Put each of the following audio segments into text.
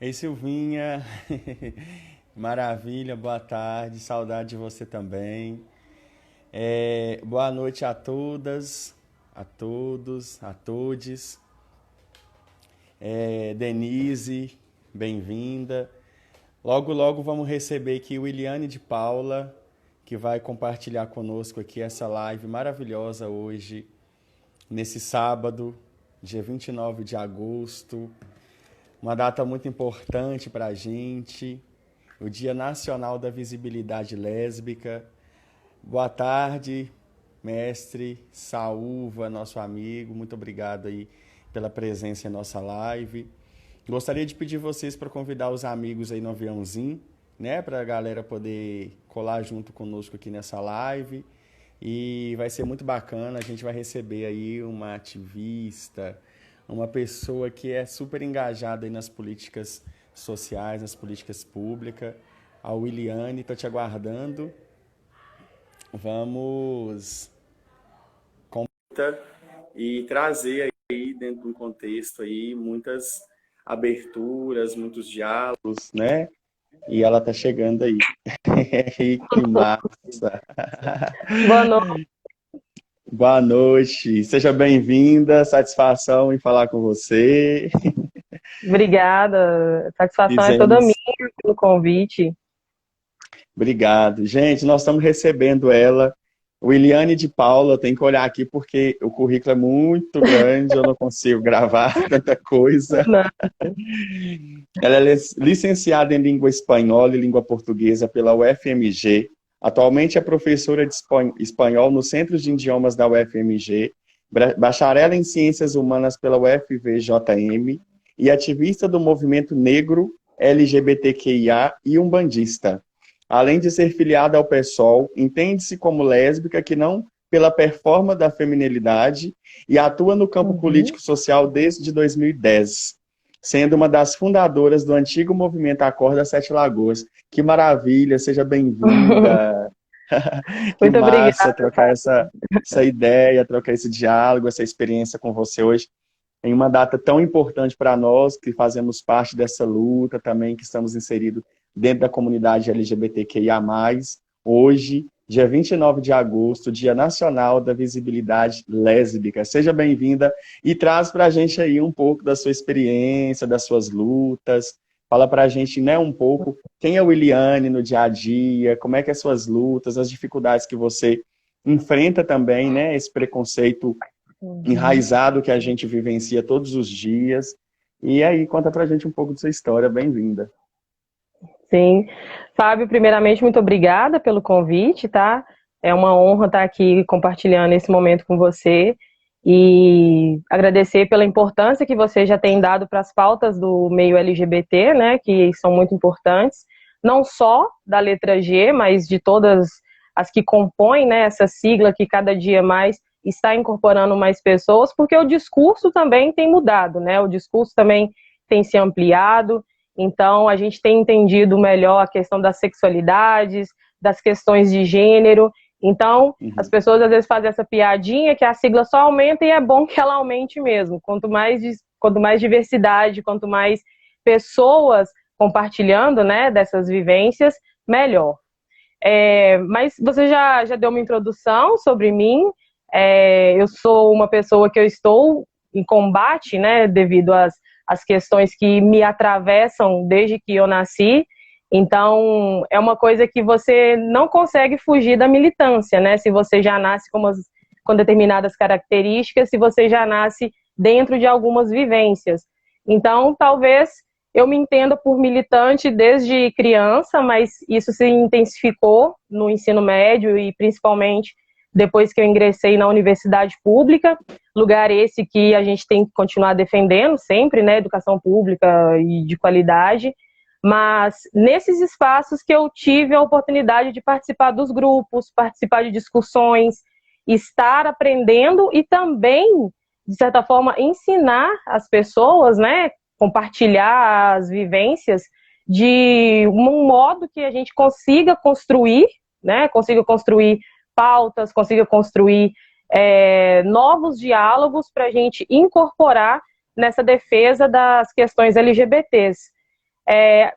Ei, Silvinha, maravilha, boa tarde, saudade de você também. Boa noite a todas, a todos, a todes. Denise, bem-vinda. Logo, logo vamos receber aqui o Iliane de Paula, que vai compartilhar conosco aqui essa live maravilhosa hoje, nesse sábado, dia 29 de agosto. Uma data muito importante para a gente, o Dia Nacional da Visibilidade Lésbica. Boa tarde, mestre Saúva, nosso amigo. Muito obrigado aí pela presença em nossa live. Gostaria de pedir vocês para convidar os amigos aí no aviãozinho, né, para a galera poder colar junto conosco aqui nessa live. E vai ser muito bacana, a gente vai receber aí uma ativista, uma pessoa que é super engajada aí nas políticas sociais, nas políticas públicas. A Williane está te aguardando. Vamos e trazer aí dentro de um contexto aí muitas aberturas, muitos diálogos, né? E ela tá chegando aí. Que massa! Boa noite, Boa noite, seja bem-vinda, satisfação em falar com você. obrigada. A satisfação é toda minha Fizemos. pelo convite. Obrigado. Gente, nós estamos recebendo ela. Williane de Paula, tem que olhar aqui porque o currículo é muito grande, eu não consigo gravar tanta coisa. Não. Ela é licenciada em língua espanhola e língua portuguesa pela UFMG. Atualmente é professora de espanhol no Centro de Idiomas da UFMG, bacharel em Ciências Humanas pela UFVJM e ativista do movimento negro LGBTQIA e umbandista. Além de ser filiada ao PSOL, entende-se como lésbica que não pela performance da feminilidade e atua no campo Uhum. político-social desde 2010, sendo uma das fundadoras do antigo movimento Acorda Sete Lagoas. Que maravilha, seja bem-vinda. Que Muito massa obrigada, trocar Fábio. essa ideia, trocar esse diálogo, essa experiência com você hoje em uma data tão importante para nós, que fazemos parte dessa luta também, que estamos inseridos dentro da comunidade LGBTQIA+. Hoje, dia 29 de agosto, Dia Nacional da Visibilidade Lésbica. Seja bem-vinda e traz para a gente aí um pouco da sua experiência, das suas lutas. Fala para a gente, né, um pouco quem é o Williane no dia a dia, como é que é as suas lutas, as dificuldades que você enfrenta também, né, esse preconceito Uhum. enraizado que a gente vivencia todos os dias. E aí, conta pra gente um pouco da sua história. Bem-vinda. Sim. Fábio, primeiramente, muito obrigada pelo convite, tá? É uma honra estar aqui compartilhando esse momento com você e agradecer pela importância que você já tem dado para as pautas do meio LGBT, né, que são muito importantes, não só da letra G, mas de todas as que compõem, né, essa sigla que cada dia mais está incorporando mais pessoas, porque o discurso também tem mudado, né? O discurso também tem se ampliado. Então, a gente tem entendido melhor a questão das sexualidades, das questões de gênero. Então, as Uhum. pessoas às vezes fazem essa piadinha que a sigla só aumenta e é bom que ela aumente mesmo. Quanto mais diversidade, quanto mais pessoas compartilhando, né, dessas vivências, melhor. Mas você já deu uma introdução sobre mim. Eu sou uma pessoa que eu estou em combate, né, devido às questões que me atravessam desde que eu nasci. Então, é uma coisa que você não consegue fugir da militância, né? Se você já nasce com determinadas características, se você já nasce dentro de algumas vivências. Então, talvez eu me entendo por militante desde criança, mas isso se intensificou no ensino médio e principalmente depois que eu ingressei na universidade pública, lugar esse que a gente tem que continuar defendendo sempre, né, educação pública e de qualidade, mas nesses espaços que eu tive a oportunidade de participar dos grupos, participar de discussões, estar aprendendo e também, de certa forma, ensinar as pessoas, né, compartilhar as vivências de um modo que a gente consiga construir, né, consiga construir pautas, consiga construir novos diálogos para a gente incorporar nessa defesa das questões LGBTs.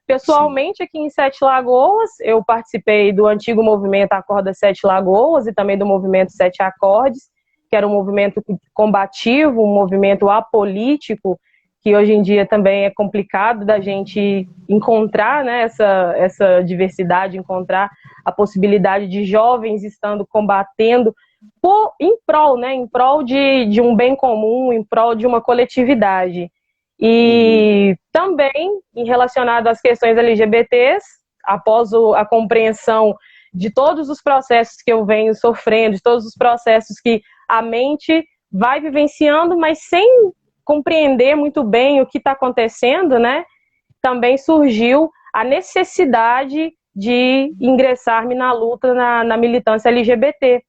Pessoalmente, aqui em Sete Lagoas, eu participei do antigo movimento Acorda Sete Lagoas e também do movimento Sete Acordes, que era um movimento combativo, um movimento apolítico, que hoje em dia também é complicado da gente encontrar, né, essa diversidade, encontrar a possibilidade de jovens estando combatendo em prol, né, em prol de um bem comum, em prol de uma coletividade. E também, relacionado às questões LGBTs, após a compreensão de todos os processos que eu venho sofrendo, de todos os processos que a mente vai vivenciando, mas sem compreender muito bem o que está acontecendo, né? Também surgiu a necessidade de ingressar-me na luta, na militância LGBT.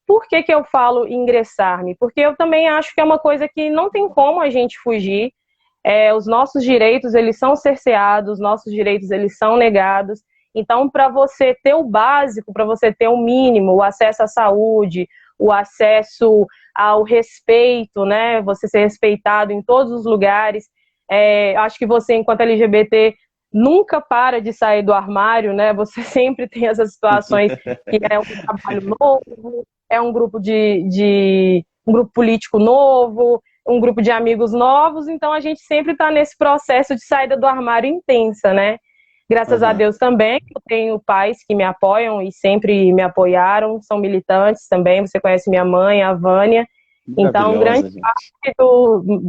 Por que eu falo ingressar-me? Porque eu também acho que é uma coisa que não tem como a gente fugir. Os nossos direitos, eles são cerceados, os nossos direitos, eles são negados. Então, para você ter o básico, para você ter o mínimo, o acesso à saúde, o acesso ao respeito, né? Você ser respeitado em todos os lugares. Acho que você, enquanto LGBT, nunca para de sair do armário, né? Você sempre tem essas situações que é um trabalho novo, é um grupo um grupo político novo, um grupo de amigos novos, então a gente sempre está nesse processo de saída do armário intensa, né? Graças a Deus também, eu tenho pais que me apoiam e sempre me apoiaram, são militantes também, você conhece minha mãe, a Vânia, então grande parte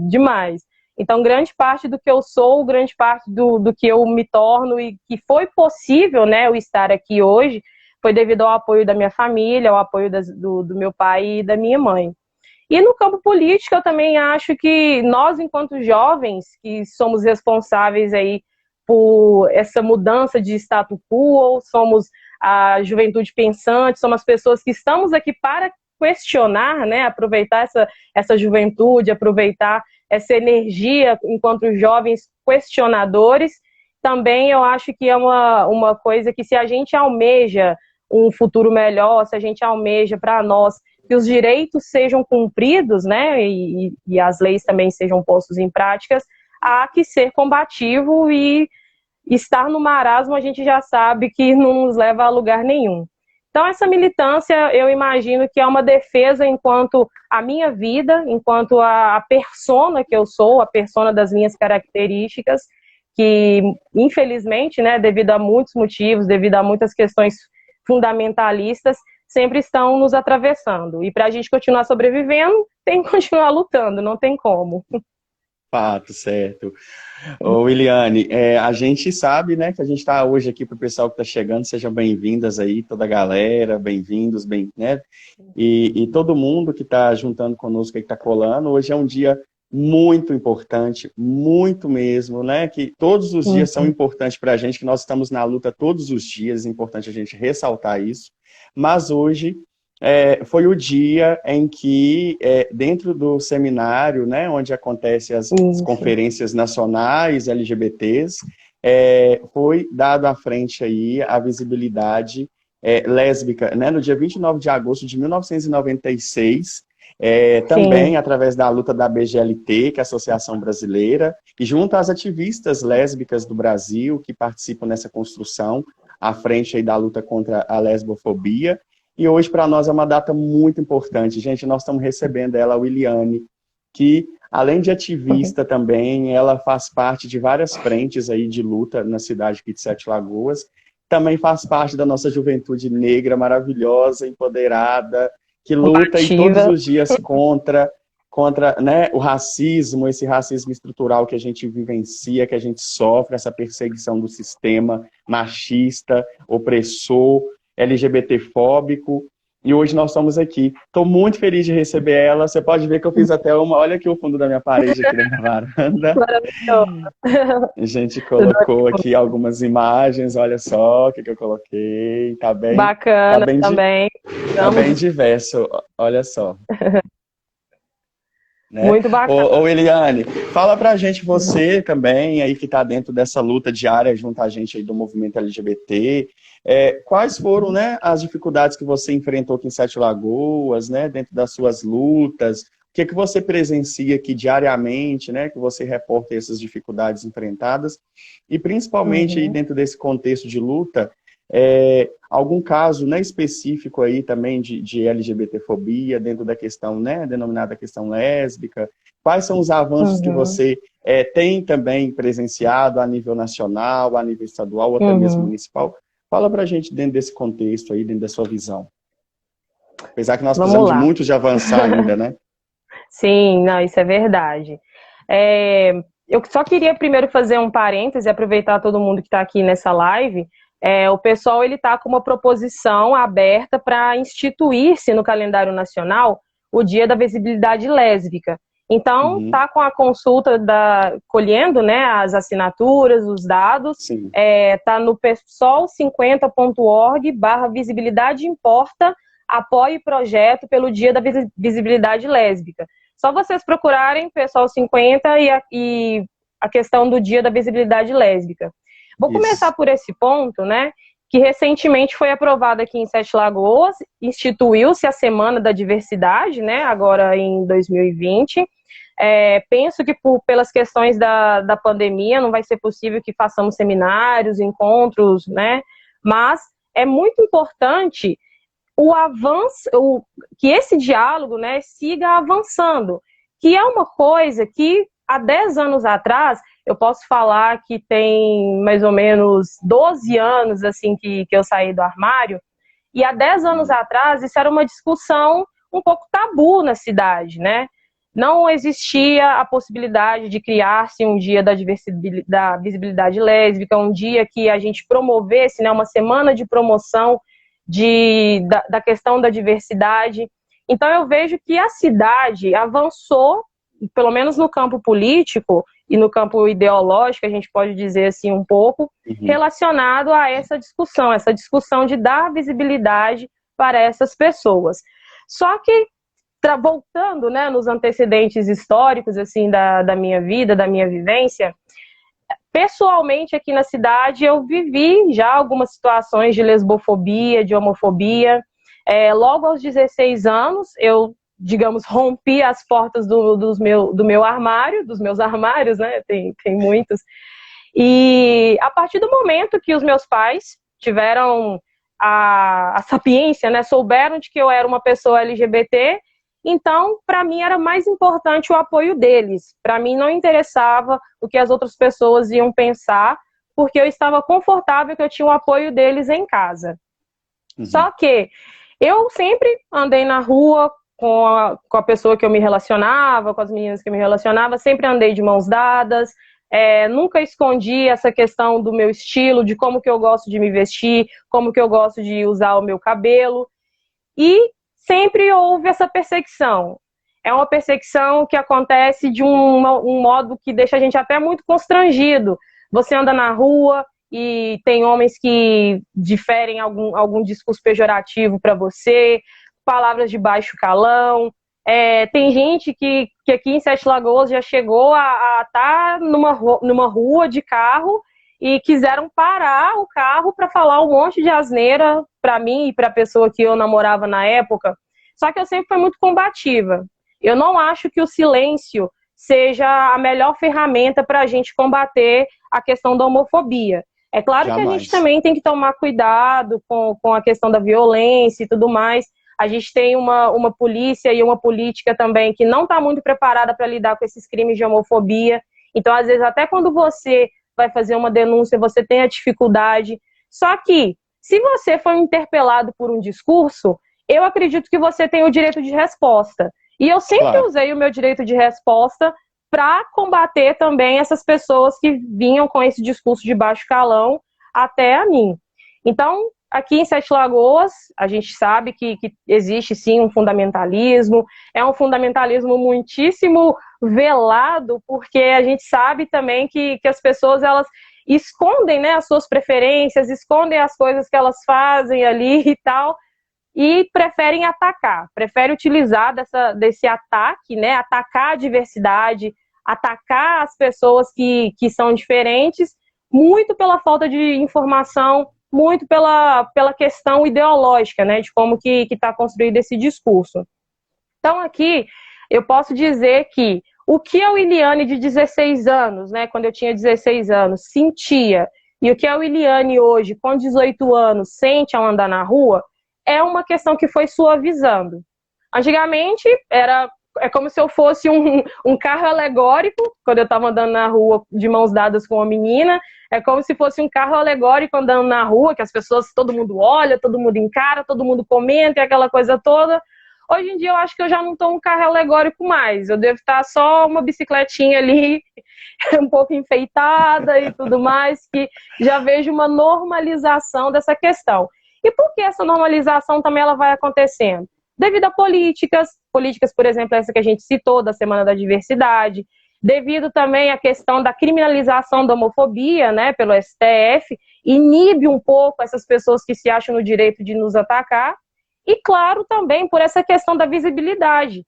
demais. Então, grande parte do que eu sou, grande parte do que eu me torno e que foi possível, né, eu estar aqui hoje, foi devido ao apoio da minha família, ao apoio do meu pai e da minha mãe. E no campo político, eu também acho que nós, enquanto jovens, que somos responsáveis aí por essa mudança de status quo, somos a juventude pensante, somos as pessoas que estamos aqui para questionar, né, aproveitar essa juventude, aproveitar essa energia enquanto jovens questionadores. Também eu acho que é uma coisa que, se a gente almeja um futuro melhor, se a gente almeja para nós que os direitos sejam cumpridos, né, e as leis também sejam postas em práticas, há que ser combativo, e estar no marasmo a gente já sabe que não nos leva a lugar nenhum. Então, essa militância, eu imagino que é uma defesa enquanto a minha vida, enquanto a persona que eu sou, a persona das minhas características, que, infelizmente, né, devido a muitos motivos, devido a muitas questões fundamentalistas, sempre estão nos atravessando. E para a gente continuar sobrevivendo, tem que continuar lutando, não tem como. Fato, certo. Ô, Williane, a gente sabe, né, que a gente está hoje aqui para o pessoal que está chegando, sejam bem-vindas aí, toda a galera, bem-vindos, né, e todo mundo que está juntando conosco, que está colando. Hoje é um dia muito importante, muito mesmo, né, que todos os dias são importantes para a gente, que nós estamos na luta todos os dias, é importante a gente ressaltar isso, mas hoje foi o dia em que, dentro do seminário, né, onde acontecem as conferências nacionais LGBTs, foi dado à frente aí a visibilidade lésbica, né, no dia 29 de agosto de 1996, também através da luta da BGLT, que é a Associação Brasileira, e junto às ativistas lésbicas do Brasil que participam nessa construção, à frente aí da luta contra a lesbofobia. E hoje, para nós, é uma data muito importante. Gente, nós estamos recebendo ela, a Williane, que, além de ativista também, ela faz parte de várias frentes aí de luta na cidade aqui de Sete Lagoas. Também faz parte da nossa juventude negra, maravilhosa, empoderada, que luta aí todos os dias contra né, o racismo, esse racismo estrutural que a gente vivencia, que a gente sofre, essa perseguição do sistema machista, opressor, LGBT-fóbico, e hoje nós estamos aqui. Estou muito feliz de receber ela. Você pode ver que eu fiz até olha aqui o fundo da minha parede aqui na varanda. Maravilhoso. A gente colocou aqui algumas imagens, olha só o que eu coloquei. Tá bem bacana, também. Tá bem diverso, olha só. Né? Muito bacana. Ô, Eliane, fala pra gente, você também, aí que está dentro dessa luta diária junto a gente aí do movimento LGBT, quais foram, né, as dificuldades que você enfrentou aqui em Sete Lagoas, né, dentro das suas lutas, o que você presencia aqui diariamente, né? Que você reporta essas dificuldades enfrentadas e principalmente aí dentro desse contexto de luta, algum caso, né, específico aí também de LGBTfobia dentro da questão, né, denominada questão lésbica? Quais são os avanços que você tem também presenciado a nível nacional, a nível estadual ou até mesmo municipal? Fala pra gente dentro desse contexto aí, dentro da sua visão. Apesar que nós precisamos muito de avançar ainda, né? Sim, não, isso é verdade. Eu só queria primeiro fazer um parêntese e aproveitar todo mundo que está aqui nessa live. O pessoal ele está com uma proposição aberta para instituir-se no calendário nacional o Dia da Visibilidade Lésbica. Então, está com a consulta colhendo, né, as assinaturas, os dados. Está no pessoal50.org/visibilidade importa, apoie projeto pelo Dia da Visibilidade Lésbica. Só vocês procurarem Pessoal 50 e a questão do Dia da Visibilidade Lésbica. Vou começar por esse ponto, né, que recentemente foi aprovado aqui em Sete Lagoas, instituiu-se a Semana da Diversidade, né, agora em 2020. Penso que pelas questões da pandemia não vai ser possível que façamos seminários, encontros, né, mas é muito importante o avanço, que esse diálogo, né, siga avançando, que é uma coisa que há 10 anos atrás, eu posso falar que tem mais ou menos 12 anos assim que eu saí do armário, e há 10 anos atrás isso era uma discussão um pouco tabu na cidade, né? Não existia a possibilidade de criar-se um dia da visibilidade lésbica, um dia que a gente promovesse, né, uma semana de promoção da questão da diversidade. Então eu vejo que a cidade avançou, pelo menos no campo político e no campo ideológico, a gente pode dizer assim um pouco, relacionado a essa discussão de dar visibilidade para essas pessoas. Só que, voltando, né, nos antecedentes históricos assim da minha vida, da minha vivência, pessoalmente, aqui na cidade, eu vivi já algumas situações de lesbofobia, de homofobia. Logo aos 16 anos, eu, digamos, rompi as portas do meu armário, dos meus armários, né? Tem muitos. E a partir do momento que os meus pais tiveram a sapiência, né? Souberam de que eu era uma pessoa LGBT, então, para mim, era mais importante o apoio deles. Para mim, não interessava o que as outras pessoas iam pensar, porque eu estava confortável que eu tinha o apoio deles em casa. Só que eu sempre andei na rua com a pessoa que eu me relacionava, com as meninas que eu me relacionava, sempre andei de mãos dadas, nunca escondi essa questão do meu estilo, de como que eu gosto de me vestir, como que eu gosto de usar o meu cabelo. E sempre houve essa perseguição. É uma perseguição que acontece de um modo que deixa a gente até muito constrangido. Você anda na rua e tem homens que diferem algum discurso pejorativo para você, palavras de baixo calão. Tem gente que aqui em Sete Lagoas já chegou a estar numa rua de carro e quiseram parar o carro para falar um monte de asneira para mim e para a pessoa que eu namorava na época. Só que eu sempre fui muito combativa. Eu não acho que o silêncio seja a melhor ferramenta para a gente combater a questão da homofobia. É claro que a gente também tem que tomar cuidado com a questão da violência e tudo mais. A gente tem uma polícia e uma política também que não está muito preparada para lidar com esses crimes de homofobia. Então, às vezes, até quando você vai fazer uma denúncia, você tem a dificuldade. Só que, se você foi interpelado por um discurso, eu acredito que você tem o direito de resposta. E eu sempre usei o meu direito de resposta para combater também essas pessoas que vinham com esse discurso de baixo calão até a mim. Então, aqui em Sete Lagoas, a gente sabe que existe sim um fundamentalismo, é um fundamentalismo muitíssimo velado, porque a gente sabe também que as pessoas, elas escondem, né, as suas preferências, escondem as coisas que elas fazem ali e tal, e preferem atacar, preferem utilizar desse ataque, né, atacar a diversidade, atacar as pessoas que são diferentes, muito pela falta de informação, muito pela questão ideológica, né, de como que está construído esse discurso. Então, aqui, eu posso dizer que o que a Wiliane de 16 anos, né, quando eu tinha 16 anos, sentia, e o que a Wiliane hoje, com 18 anos, sente ao andar na rua, é uma questão que foi suavizando. Antigamente, é como se eu fosse um carro alegórico, quando eu estava andando na rua de mãos dadas com uma menina, é como se fosse um carro alegórico andando na rua, que as pessoas, todo mundo olha, todo mundo encara, todo mundo comenta e aquela coisa toda. Hoje em dia eu acho que eu já não estou um carro alegórico mais, eu devo estar só uma bicicletinha ali, um pouco enfeitada e tudo mais, que já vejo uma normalização dessa questão. E por que essa normalização também ela vai acontecendo? Devido a políticas, por exemplo, essa que a gente citou, da Semana da Diversidade, devido também à questão da criminalização da homofobia, né, pelo STF, inibe um pouco essas pessoas que se acham no direito de nos atacar, e claro também por essa questão da visibilidade.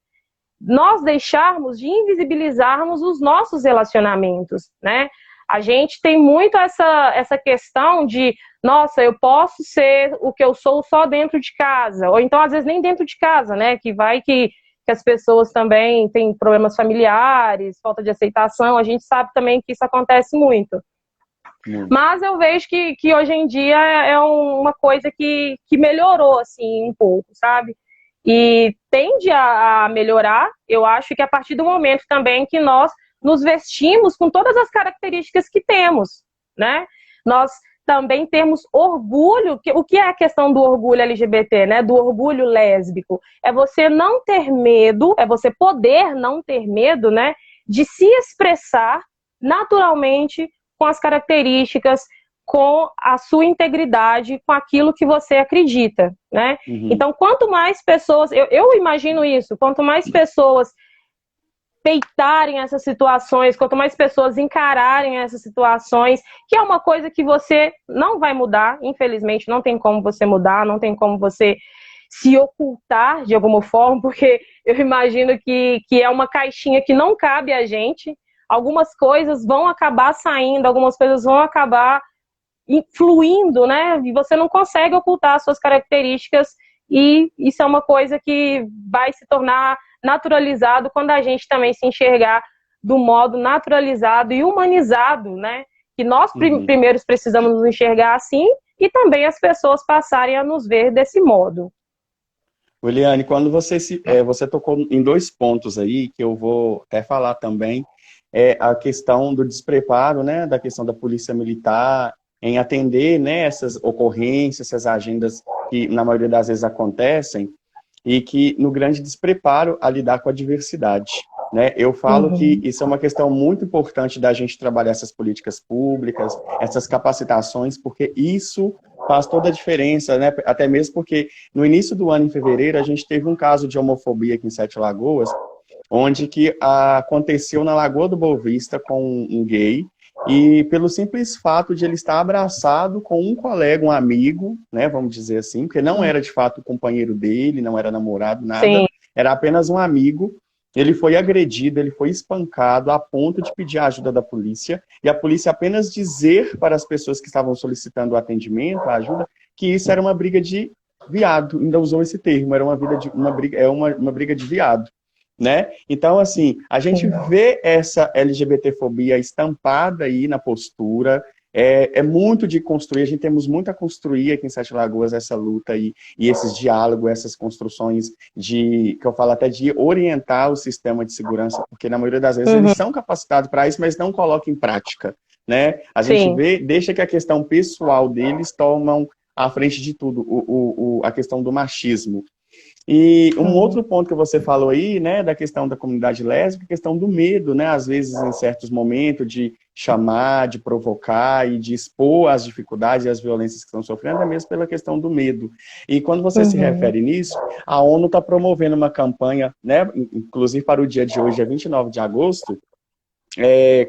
Nós deixarmos de invisibilizarmos os nossos relacionamentos, né? A gente tem muito essa questão de, nossa, eu posso ser o que eu sou só dentro de casa, ou então às vezes nem dentro de casa, né? Que as pessoas também têm problemas familiares, falta de aceitação, a gente sabe também que isso acontece muito. Mas eu vejo que hoje em dia é uma coisa que melhorou, assim, um pouco, sabe? E tende a melhorar, eu acho que a partir do momento também que nós nos vestimos com todas as características que temos, né? Nós também temos orgulho, o que é a questão do orgulho LGBT, né? Do orgulho lésbico? É você não ter medo, é você poder não ter medo, né? De se expressar naturalmente com as características, com a sua integridade, com aquilo que você acredita, né? Então, quanto mais pessoas, eu imagino isso, quanto mais pessoas peitarem essas situações, quanto mais pessoas encararem essas situações, que é uma coisa que você não vai mudar, infelizmente, não tem como você mudar, não tem como você se ocultar de alguma forma, porque eu imagino que é uma caixinha que não cabe a gente. Algumas coisas vão acabar saindo, algumas coisas vão acabar influindo, né? E você não consegue ocultar as suas características, e isso é uma coisa que vai se tornar naturalizado quando a gente também se enxergar do modo naturalizado e humanizado, né? Que nós primeiros precisamos nos enxergar assim, e também as pessoas passarem a nos ver desse modo. Wiliane, quando você tocou em dois pontos aí, que eu vou até falar também, é a questão do despreparo, né, da questão da polícia militar em atender, né, essas ocorrências, essas agendas que na maioria das vezes acontecem, e que no grande despreparo a lidar com a diversidade, né? Eu falo que isso é uma questão muito importante da gente trabalhar essas políticas públicas, essas capacitações, porque isso faz toda a diferença, né? Até mesmo porque no início do ano, em fevereiro, a gente teve um caso de homofobia aqui em Sete Lagoas, onde que aconteceu na Lagoa do Boa Vista com um gay, e pelo simples fato de ele estar abraçado com um colega, um amigo, né, vamos dizer assim, porque não era de fato o companheiro dele, não era namorado, nada, sim, era apenas um amigo. Ele foi agredido, ele foi espancado a ponto de pedir a ajuda da polícia, e a polícia apenas dizer para as pessoas que estavam solicitando o atendimento, a ajuda, que isso era uma briga de viado, ainda usou esse termo, era uma briga de viado. Né? Então, assim, a gente vê essa LGBTfobia estampada aí na postura, é muito de construir, a gente temos muito a construir aqui em Sete Lagoas, essa luta aí, e esses diálogos, essas construções que eu falo até de orientar o sistema de segurança, porque na maioria das vezes eles são capacitados para isso, mas não colocam em prática, né? A gente deixa que a questão pessoal deles tomam à frente de tudo, a questão do machismo. E um outro ponto que você falou aí, né, da questão da comunidade lésbica, a questão do medo, né, às vezes em certos momentos de chamar, de provocar e de expor as dificuldades e as violências que estão sofrendo, é mesmo pela questão do medo. E quando você se refere nisso, a ONU está promovendo uma campanha, né, inclusive para o dia de hoje, dia 29 de agosto,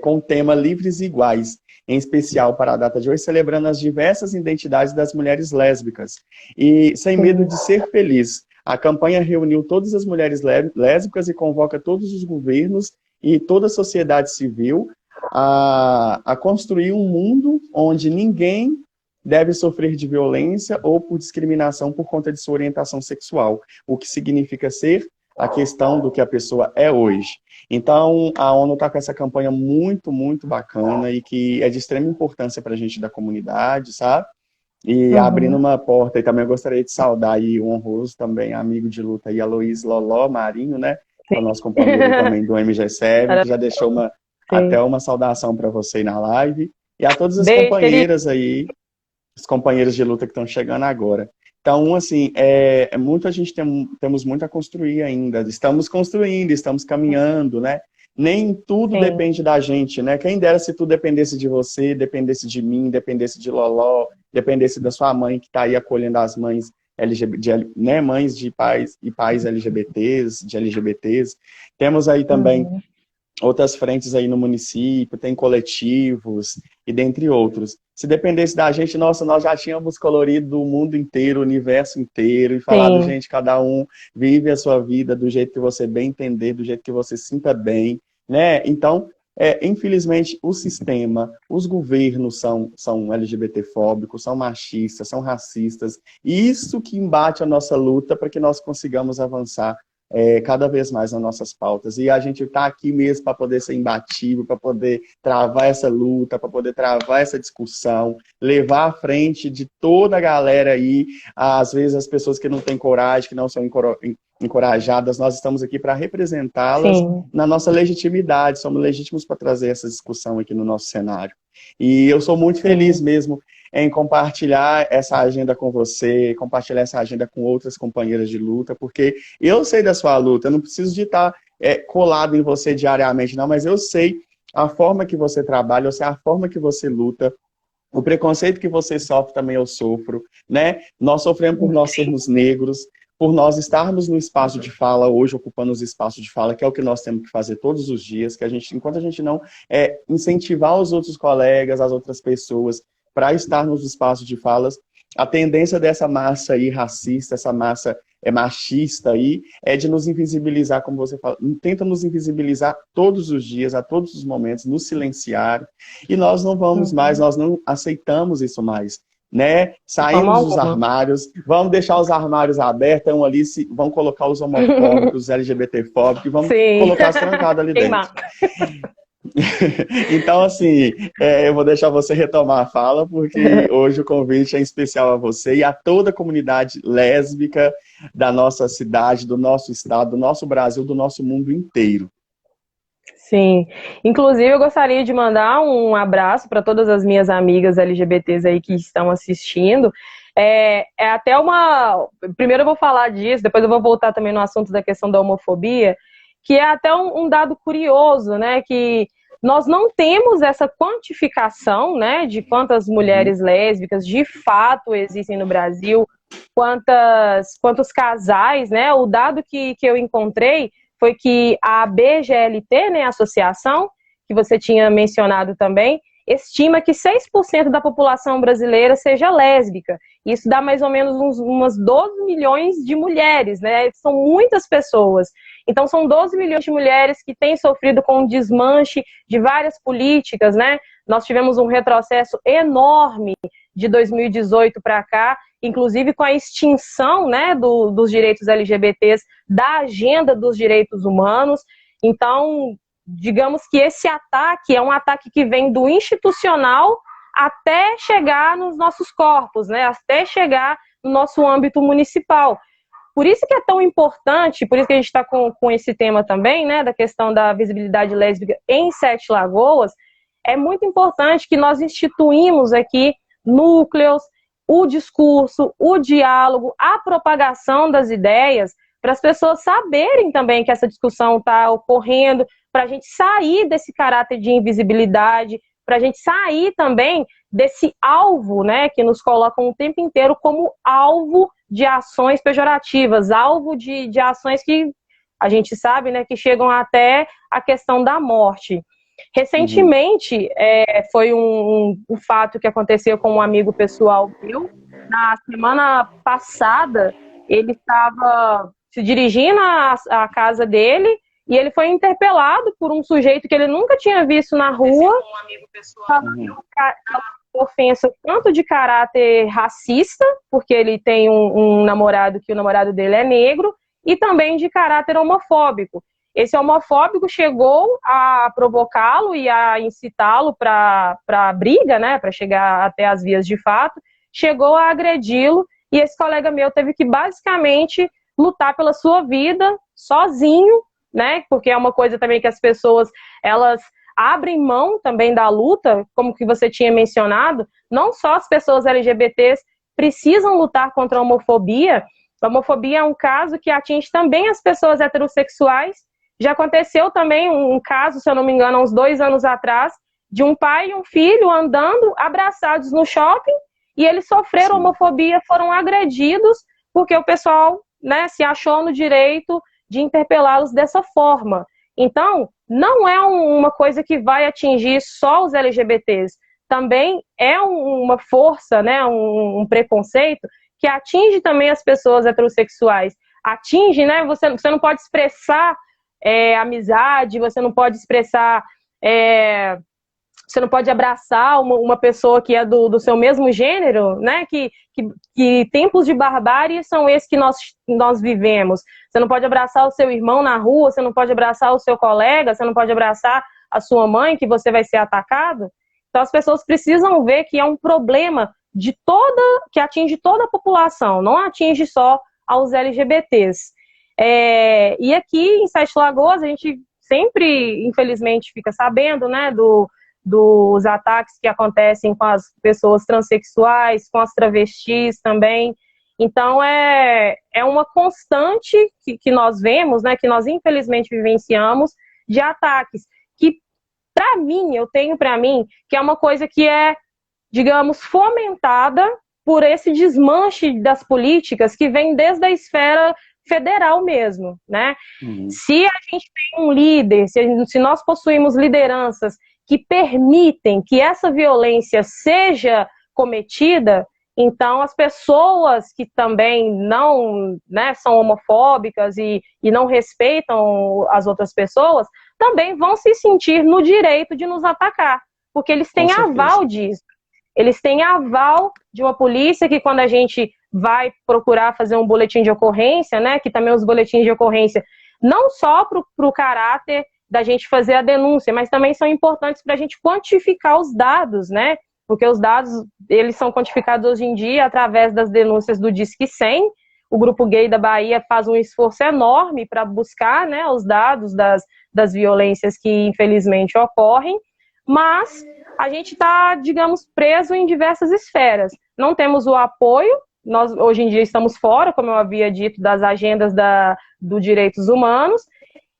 com o tema Livres e Iguais, em especial para a data de hoje, celebrando as diversas identidades das mulheres lésbicas. E sem medo de ser feliz. A campanha reuniu todas as mulheres lésbicas e convoca todos os governos e toda a sociedade civil a construir um mundo onde ninguém deve sofrer de violência ou por discriminação por conta de sua orientação sexual, o que significa ser a questão do que a pessoa é hoje. Então, a ONU está com essa campanha muito, muito bacana e que é de extrema importância para a gente da comunidade, sabe? E abrindo Uhum. uma porta, e também eu gostaria de saudar aí o honroso também, amigo de luta aí, Aloysio Loló Marinho, né? Que é o nosso companheiro aí também do MG7, que já deixou até Sim. uma saudação para você aí na live. E a todas as Beijo, querido. companheiras aí, os companheiros de luta que estão chegando agora. Então, assim, muito a gente temos muito a construir ainda. Estamos construindo, estamos caminhando, né? Nem tudo Sim. depende da gente, né? Quem dera se tudo dependesse de você, dependesse de mim, dependesse de Loló, dependesse da sua mãe que está aí acolhendo as mães LGBT, né? Mães de pais e pais LGBTs, de LGBTs. Temos aí também Uhum. outras frentes aí no município, tem coletivos e dentre outros. Se dependesse da gente, nossa, nós já tínhamos colorido o mundo inteiro, o universo inteiro e falado, Sim. gente, cada um vive a sua vida do jeito que você bem entender, do jeito que você sinta bem, né? Então, infelizmente, o sistema, os governos são LGBTfóbicos, são machistas, são racistas, e isso que embate a nossa luta para que nós consigamos avançar cada vez mais nas nossas pautas. E a gente está aqui mesmo para poder ser imbatível, para poder travar essa luta, para poder travar essa discussão, levar à frente de toda a galera aí, às vezes as pessoas que não têm coragem, que não são encorajadas, nós estamos aqui para representá-las Sim. na nossa legitimidade, somos legítimos para trazer essa discussão aqui no nosso cenário. E eu sou muito feliz Sim. mesmo em compartilhar essa agenda com você, compartilhar essa agenda com outras companheiras de luta, porque eu sei da sua luta, eu não preciso de estar colado em você diariamente, não, mas eu sei a forma que você trabalha, eu sei a forma que você luta, o preconceito que você sofre também eu sofro, né? Nós sofremos por nós sermos negros, por nós estarmos no espaço de fala, hoje ocupando os espaços de fala, que é o que nós temos que fazer todos os dias, que a gente, enquanto a gente não incentivar os outros colegas, as outras pessoas, para estar nos espaços de falas, a tendência dessa massa aí racista, essa massa machista aí, é de nos invisibilizar, como você fala, tenta nos invisibilizar todos os dias, a todos os momentos, nos silenciar, e nós não vamos mais, Uhum. nós não aceitamos isso mais, né? De forma Saímos dos alguma. armários, vamos deixar os armários abertos, então ali vão colocar os homofóbicos, os LGBTfóbicos, e vamos Sim. colocar as trancadas ali dentro. Queimar. Então, assim, eu vou deixar você retomar a fala, porque hoje o convite é especial a você e a toda a comunidade lésbica da nossa cidade, do nosso estado, do nosso Brasil, do nosso mundo inteiro. Sim. Inclusive, eu gostaria de mandar um abraço para todas as minhas amigas LGBTs aí que estão assistindo. É até uma. Primeiro eu vou falar disso, depois eu vou voltar também no assunto da questão da homofobia, que é até um dado curioso, né? Que nós não temos essa quantificação, né, de quantas Uhum, mulheres lésbicas de fato existem no Brasil, quantos casais, né? O dado que eu encontrei foi que a BGLT, né, a associação, que você tinha mencionado também, estima que 6% da população brasileira seja lésbica. Isso dá mais ou menos umas 12 milhões de mulheres, né? São muitas pessoas. Então, são 12 milhões de mulheres que têm sofrido com o desmanche de várias políticas, né? Nós tivemos um retrocesso enorme de 2018 para cá, inclusive com a extinção, né, dos direitos LGBTs da agenda dos direitos humanos. Então, digamos que esse ataque é um ataque que vem do institucional até chegar nos nossos corpos, né, até chegar no nosso âmbito municipal. Por isso que é tão importante, por isso que a gente está com esse tema também, né, da questão da visibilidade lésbica em Sete Lagoas, é muito importante que nós instituímos aqui núcleos, o discurso, o diálogo, a propagação das ideias, para as pessoas saberem também que essa discussão está ocorrendo, para a gente sair desse caráter de invisibilidade, para a gente sair também desse alvo, né, que nos colocam o tempo inteiro como alvo de ações pejorativas, alvo de ações que a gente sabe, né, que chegam até a questão da morte. uhum, Recentemente, foi um fato que aconteceu com um amigo pessoal meu. Na semana passada, ele estava se dirigindo à casa dele e ele foi interpelado por um sujeito que ele nunca tinha visto na rua, uhum, ofensa tanto de caráter racista, porque ele tem um namorado que o namorado dele é negro, e também de caráter homofóbico. Esse homofóbico chegou a provocá-lo e a incitá-lo para a briga, né, para chegar até as vias de fato, chegou a agredi-lo, e esse colega meu teve que basicamente lutar pela sua vida sozinho, né, porque é uma coisa também que as pessoas, elas abrem mão também da luta, como que você tinha mencionado, não só as pessoas LGBTs precisam lutar contra a homofobia. A homofobia é um caso que atinge também as pessoas heterossexuais. Já aconteceu também um caso, se eu não me engano, há uns 2 anos atrás, de um pai e um filho andando abraçados no shopping, e eles sofreram homofobia, foram agredidos, porque o pessoal, né, se achou no direito de interpelá-los dessa forma. Então, não é uma coisa que vai atingir só os LGBTs, também é uma força, né, um preconceito que atinge também as pessoas heterossexuais. Atinge, né, você não pode expressar amizade, você não pode expressar, você não pode abraçar uma pessoa que é do seu mesmo gênero, né? Que tempos de barbárie são esses que nós vivemos. Você não pode abraçar o seu irmão na rua, você não pode abraçar o seu colega, você não pode abraçar a sua mãe, que você vai ser atacado. Então as pessoas precisam ver que é um problema que atinge toda a população, não atinge só aos LGBTs. E aqui em Sete Lagoas a gente sempre, infelizmente, fica sabendo, né, dos ataques que acontecem com as pessoas transexuais, com as travestis também. Então é uma constante que nós vemos, né, que nós infelizmente vivenciamos, de ataques, que eu tenho para mim que é uma coisa que é, digamos, fomentada por esse desmanche das políticas que vem desde a esfera federal mesmo, né? Se a gente tem um líder, se nós possuímos lideranças que permitem que essa violência seja cometida, então as pessoas que também não, né, são homofóbicas e não respeitam as outras pessoas, também vão se sentir no direito de nos atacar, porque eles têm aval disso. Eles têm aval de uma polícia que, quando a gente vai procurar fazer um boletim de ocorrência, né, que também os boletins de ocorrência, não só para o caráter da gente fazer a denúncia, mas também são importantes para a gente quantificar os dados, né, porque os dados, eles são quantificados hoje em dia através das denúncias do Disque 100. O Grupo Gay da Bahia faz um esforço enorme para buscar, né, os dados das violências que infelizmente ocorrem, mas a gente está, digamos, preso em diversas esferas. Não temos o apoio, nós hoje em dia estamos fora, como eu havia dito, das agendas dos direitos humanos,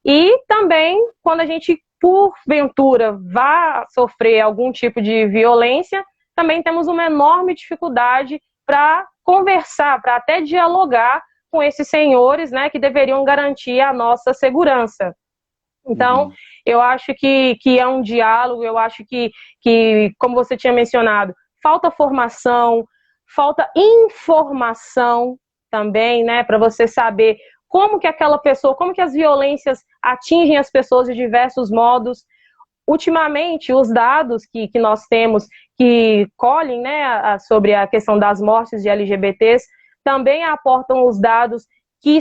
e também quando a gente, porventura, vá sofrer algum tipo de violência, também temos uma enorme dificuldade para conversar, para até dialogar com esses senhores, né, que deveriam garantir a nossa segurança. Então, eu acho que é um diálogo, eu acho que, como você tinha mencionado, falta formação, falta informação também, né, para você saber como que aquela pessoa, como que as violências atingem as pessoas de diversos modos. Ultimamente, os dados que nós temos, que colhem, né, sobre a questão das mortes de LGBTs, também aportam os dados que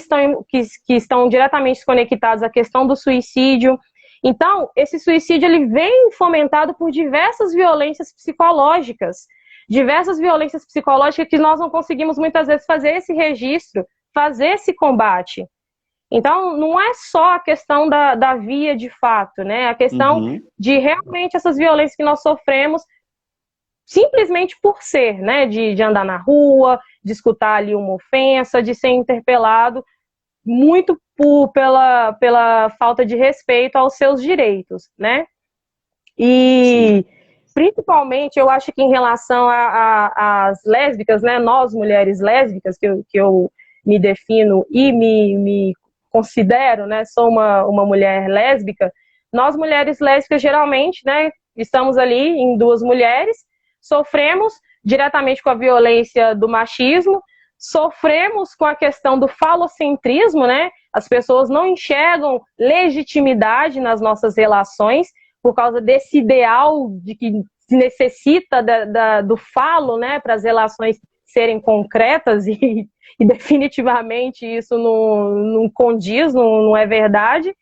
estão diretamente conectados à questão do suicídio. Então, esse suicídio ele vem fomentado por diversas violências psicológicas que nós não conseguimos muitas vezes fazer esse registro, fazer esse combate. Então, não é só a questão da via de fato, né? A questão de realmente essas violências que nós sofremos simplesmente por ser, né? De andar na rua, de escutar ali uma ofensa, de ser interpelado muito pela falta de respeito aos seus direitos, né? E principalmente eu acho que em relação às lésbicas, né? Nós, mulheres lésbicas, que eu me defino e me considero, né? Sou uma mulher lésbica. Nós, mulheres lésbicas, geralmente, né? Estamos ali em duas mulheres, sofremos diretamente com a violência do machismo, sofremos com a questão do falocentrismo, né? As pessoas não enxergam legitimidade nas nossas relações por causa desse ideal de que se necessita do falo, né? Para as relações serem concretas e definitivamente isso não condiz, não é verdade.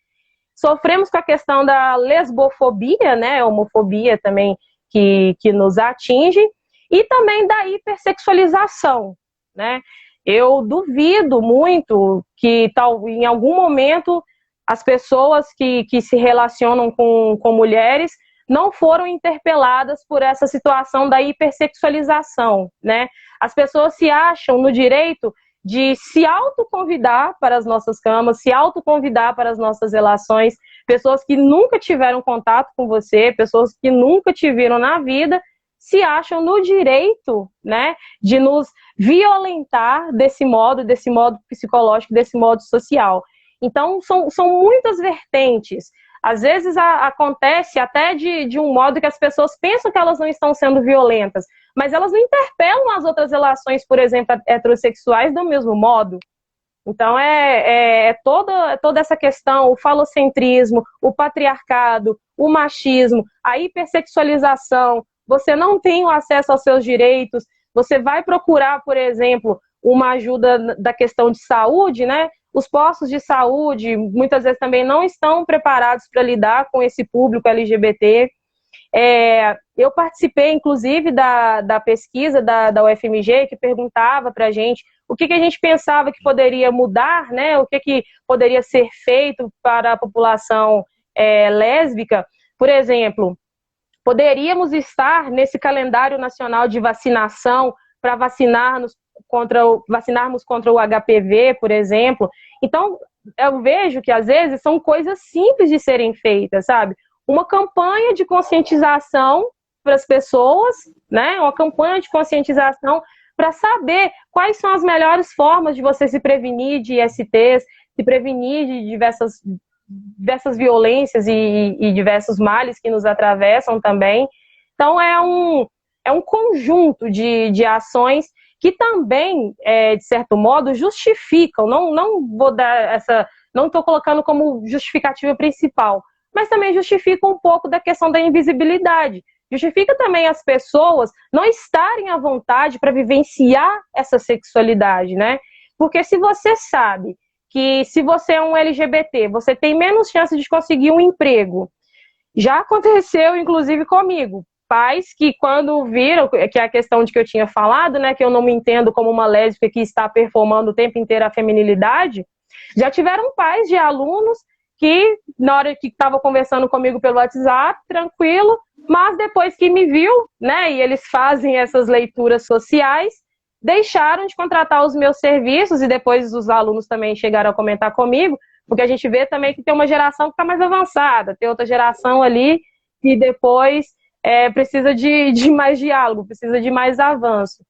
Sofremos com a questão da lesbofobia, né, homofobia também que nos atinge, e também da hipersexualização, né? Eu duvido muito que em algum momento as pessoas que se relacionam com mulheres não foram interpeladas por essa situação da hipersexualização, né? As pessoas se acham no direito de se autoconvidar para as nossas camas, se autoconvidar para as nossas relações, pessoas que nunca tiveram contato com você, pessoas que nunca te viram na vida, se acham no direito, né, de nos violentar desse modo psicológico, desse modo social. Então, são muitas vertentes. Às vezes acontece até de um modo que as pessoas pensam que elas não estão sendo violentas, mas elas não interpelam as outras relações, por exemplo, heterossexuais do mesmo modo. Então, toda essa questão, o falocentrismo, o patriarcado, o machismo, a hipersexualização, você não tem o acesso aos seus direitos, você vai procurar, por exemplo, uma ajuda da questão de saúde, né? Os postos de saúde, muitas vezes também não estão preparados para lidar com esse público LGBT. Eu participei, inclusive, da pesquisa da UFMG, que perguntava para a gente o que a gente pensava que poderia mudar, né? O que poderia ser feito para a população lésbica. Por exemplo, poderíamos estar nesse calendário nacional de vacinação para vacinarmos contra o HPV, por exemplo. Então, eu vejo que, às vezes, são coisas simples de serem feitas, sabe? Uma campanha de conscientização para as pessoas, né? Uma campanha de conscientização para saber quais são as melhores formas de você se prevenir de ISTs, se prevenir de diversas violências e diversos males que nos atravessam também. Então, é um conjunto de ações que também, de certo modo, justificam, não vou dar não estou colocando como justificativa principal, mas também justifica um pouco da questão da invisibilidade. Justifica também as pessoas não estarem à vontade para vivenciar essa sexualidade, né? Porque se você sabe que se você é um LGBT, você tem menos chance de conseguir um emprego. Já aconteceu, inclusive, comigo. Pais que, quando viram, que é a questão de que eu tinha falado, né, que eu não me entendo como uma lésbica que está performando o tempo inteiro a feminilidade, já tiveram pais de alunos que, na hora que estava conversando comigo pelo WhatsApp, tranquilo, mas depois que me viu, né, e eles fazem essas leituras sociais, deixaram de contratar os meus serviços, e depois os alunos também chegaram a comentar comigo, porque a gente vê também que tem uma geração que está mais avançada, tem outra geração ali que depois precisa de mais diálogo, precisa de mais avanço.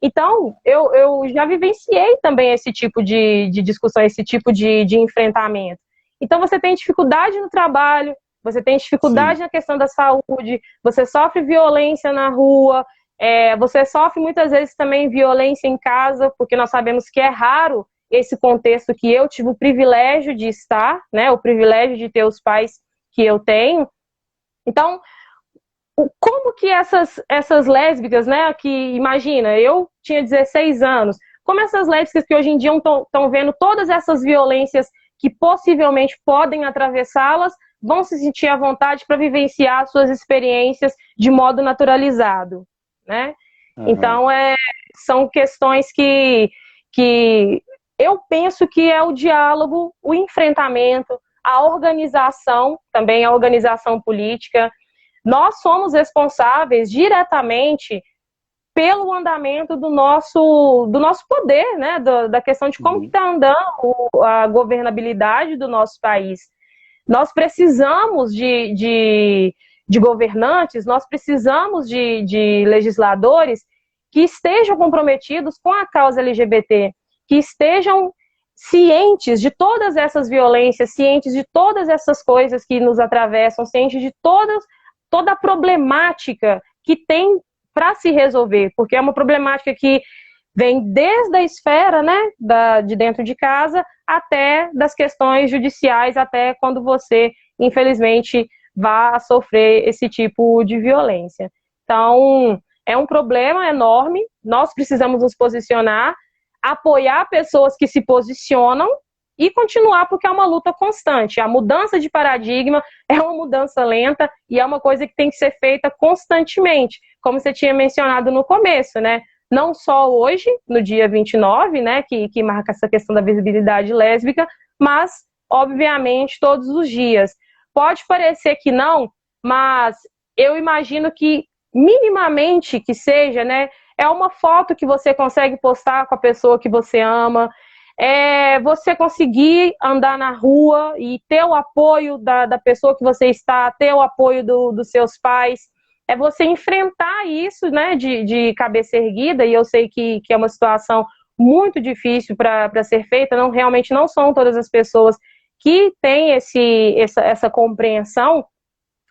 Então, eu já vivenciei também esse tipo de discussão, esse tipo de enfrentamento. Então, você tem dificuldade no trabalho, você tem dificuldade na questão da saúde, você sofre violência na rua, você sofre muitas vezes também violência em casa, porque nós sabemos que é raro esse contexto que eu tive o privilégio de estar, né, o privilégio de ter os pais que eu tenho. Então, como que essas lésbicas, né, que imagina, eu tinha 16 anos, como essas lésbicas que hoje em dia estão vendo todas essas violências que possivelmente podem atravessá-las, vão se sentir à vontade para vivenciar suas experiências de modo naturalizado, né? Uhum. Então, são questões que eu penso que é o diálogo, o enfrentamento, a organização, também a organização política. Nós somos responsáveis diretamente pelo andamento do nosso poder, né? Da questão de como está andando a governabilidade do nosso país. Nós precisamos de governantes, nós precisamos de legisladores que estejam comprometidos com a causa LGBT, que estejam cientes de todas essas violências, cientes de todas essas coisas que nos atravessam, cientes de toda a problemática que tem para se resolver, porque é uma problemática que vem desde a esfera, né, de dentro de casa, até das questões judiciais, até quando você, infelizmente, vá sofrer esse tipo de violência. Então, é um problema enorme, nós precisamos nos posicionar, apoiar pessoas que se posicionam e continuar, porque é uma luta constante. A mudança de paradigma é uma mudança lenta e é uma coisa que tem que ser feita constantemente, como você tinha mencionado no começo, né? Não só hoje, no dia 29, né, que marca essa questão da visibilidade lésbica, mas, obviamente, todos os dias. Pode parecer que não, mas eu imagino que, minimamente que seja, né, é uma foto que você consegue postar com a pessoa que você ama, é você conseguir andar na rua e ter o apoio da pessoa que você está, ter o apoio dos seus pais, é você enfrentar isso, né, de cabeça erguida, e eu sei que é uma situação muito difícil para ser feita, realmente não são todas as pessoas que têm essa compreensão,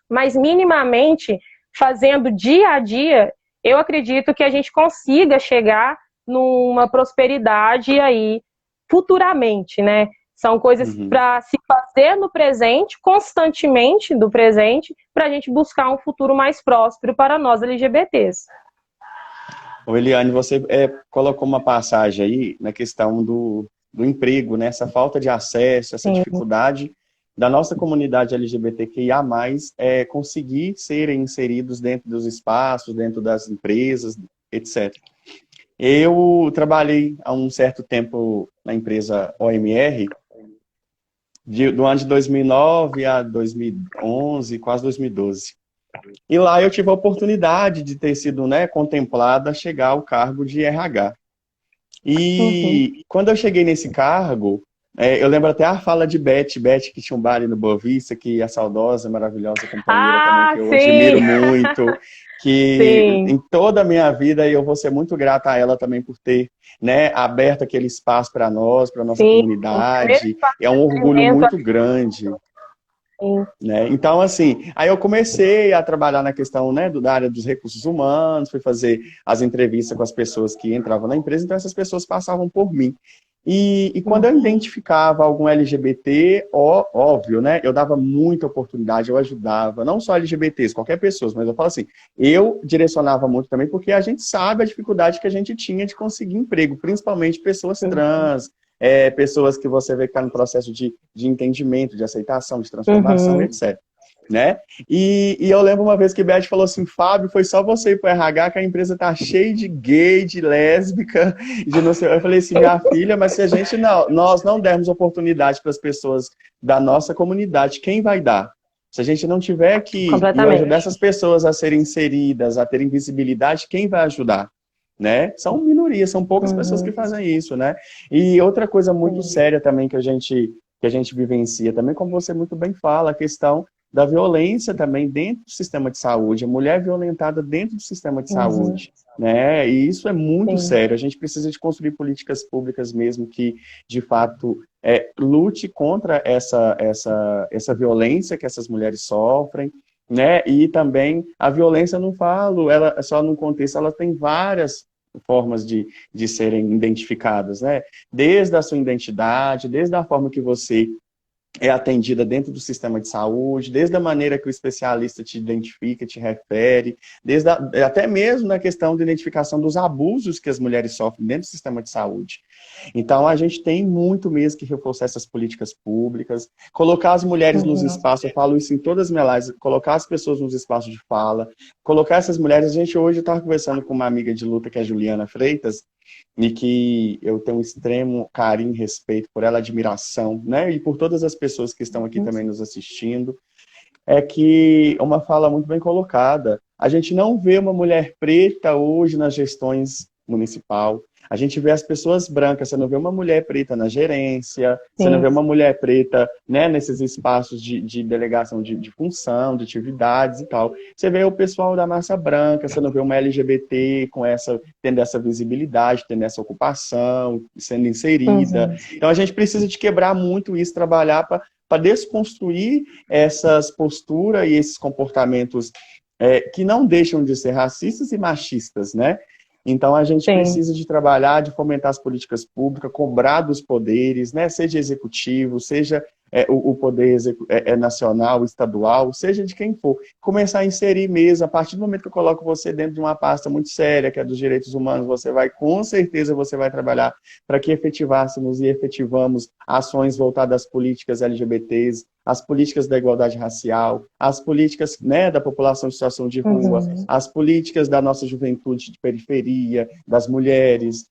mas minimamente, fazendo dia a dia, eu acredito que a gente consiga chegar numa prosperidade aí futuramente, né? São coisas para se fazer no presente, constantemente do presente, para a gente buscar um futuro mais próspero para nós LGBTs. Ô, Eliane, você colocou uma passagem aí na questão do emprego, né? Essa falta de acesso, essa dificuldade da nossa comunidade LGBTQIA+, conseguir serem inseridos dentro dos espaços, dentro das empresas, etc. Eu trabalhei há um certo tempo na empresa OMR, do ano de 2009 a 2011, quase 2012. E lá eu tive a oportunidade de ter sido, né, contemplada a chegar ao cargo de RH. E quando eu cheguei nesse cargo, eu lembro até a fala de Beth, que tinha um bar ali no Boa Vista, que a saudosa, maravilhosa companheira também, que eu admiro muito, que em toda a minha vida eu vou ser muito grata a ela também por ter, né, aberto aquele espaço para nós, para nossa comunidade. É um orgulho muito grande. Né? Então, assim, aí eu comecei a trabalhar na questão, né, da área dos recursos humanos, fui fazer as entrevistas com as pessoas que entravam na empresa, então essas pessoas passavam por mim. E quando eu identificava algum LGBT, óbvio, né, eu dava muita oportunidade, eu ajudava, não só LGBTs, qualquer pessoa, mas eu falo assim, eu direcionava muito também, porque a gente sabe a dificuldade que a gente tinha de conseguir emprego, principalmente pessoas trans, pessoas que você vê que está no processo de entendimento, de aceitação, de transformação, etc. Né? E eu lembro uma vez que Beth falou assim, Fábio, foi só você ir para o RH que a empresa tá cheia de gay, de lésbica, de não sei. Eu falei assim, minha filha, mas se a gente nós não dermos oportunidade para as pessoas da nossa comunidade, quem vai dar? Se a gente não tiver que ajudar essas pessoas a serem inseridas, a terem visibilidade, quem vai ajudar? Né? São minorias, são poucas pessoas que fazem isso, né? E outra coisa muito séria também que a gente vivencia, também como você muito bem fala, a questão da violência também dentro do sistema de saúde, a mulher violentada dentro do sistema de saúde, né? E isso é muito sério, a gente precisa de construir políticas públicas mesmo que, de fato, lute contra essa violência que essas mulheres sofrem, né? E também a violência, não falo, ela só no contexto, ela tem várias formas de serem identificadas, né? Desde a sua identidade, desde a forma que você é atendida dentro do sistema de saúde, desde a maneira que o especialista te identifica, te refere, até mesmo na questão de identificação dos abusos que as mulheres sofrem dentro do sistema de saúde. Então, a gente tem muito mesmo que reforçar essas políticas públicas, colocar as mulheres nos espaços, eu falo isso em todas as minhas lives, colocar as pessoas nos espaços de fala, colocar essas mulheres, a gente hoje estava conversando com uma amiga de luta, que é a Juliana Freitas, e que eu tenho um extremo carinho e respeito por ela, admiração, né? E por todas as pessoas que estão aqui também nos assistindo, é que uma fala muito bem colocada. A gente não vê uma mulher preta hoje nas gestões municipal. A gente vê as pessoas brancas, você não vê uma mulher preta na gerência, você não vê uma mulher preta, né, nesses espaços de delegação de função, de atividades e tal. Você vê o pessoal da massa branca, você não vê uma LGBT tendo essa visibilidade, tendo essa ocupação, sendo inserida. Então a gente precisa de quebrar muito isso, trabalhar para desconstruir essas posturas e esses comportamentos que não deixam de ser racistas e machistas, né? Então, a gente precisa de trabalhar, de fomentar as políticas públicas, cobrar dos poderes, né? Seja executivo, seja o poder nacional, estadual, seja de quem for, começar a inserir mesmo, a partir do momento que eu coloco você dentro de uma pasta muito séria, que é dos direitos humanos, com certeza você vai trabalhar para que efetivássemos e efetivamos ações voltadas às políticas LGBTs, as políticas da igualdade racial, as políticas, né, da população em situação de rua, as políticas da nossa juventude de periferia, das mulheres.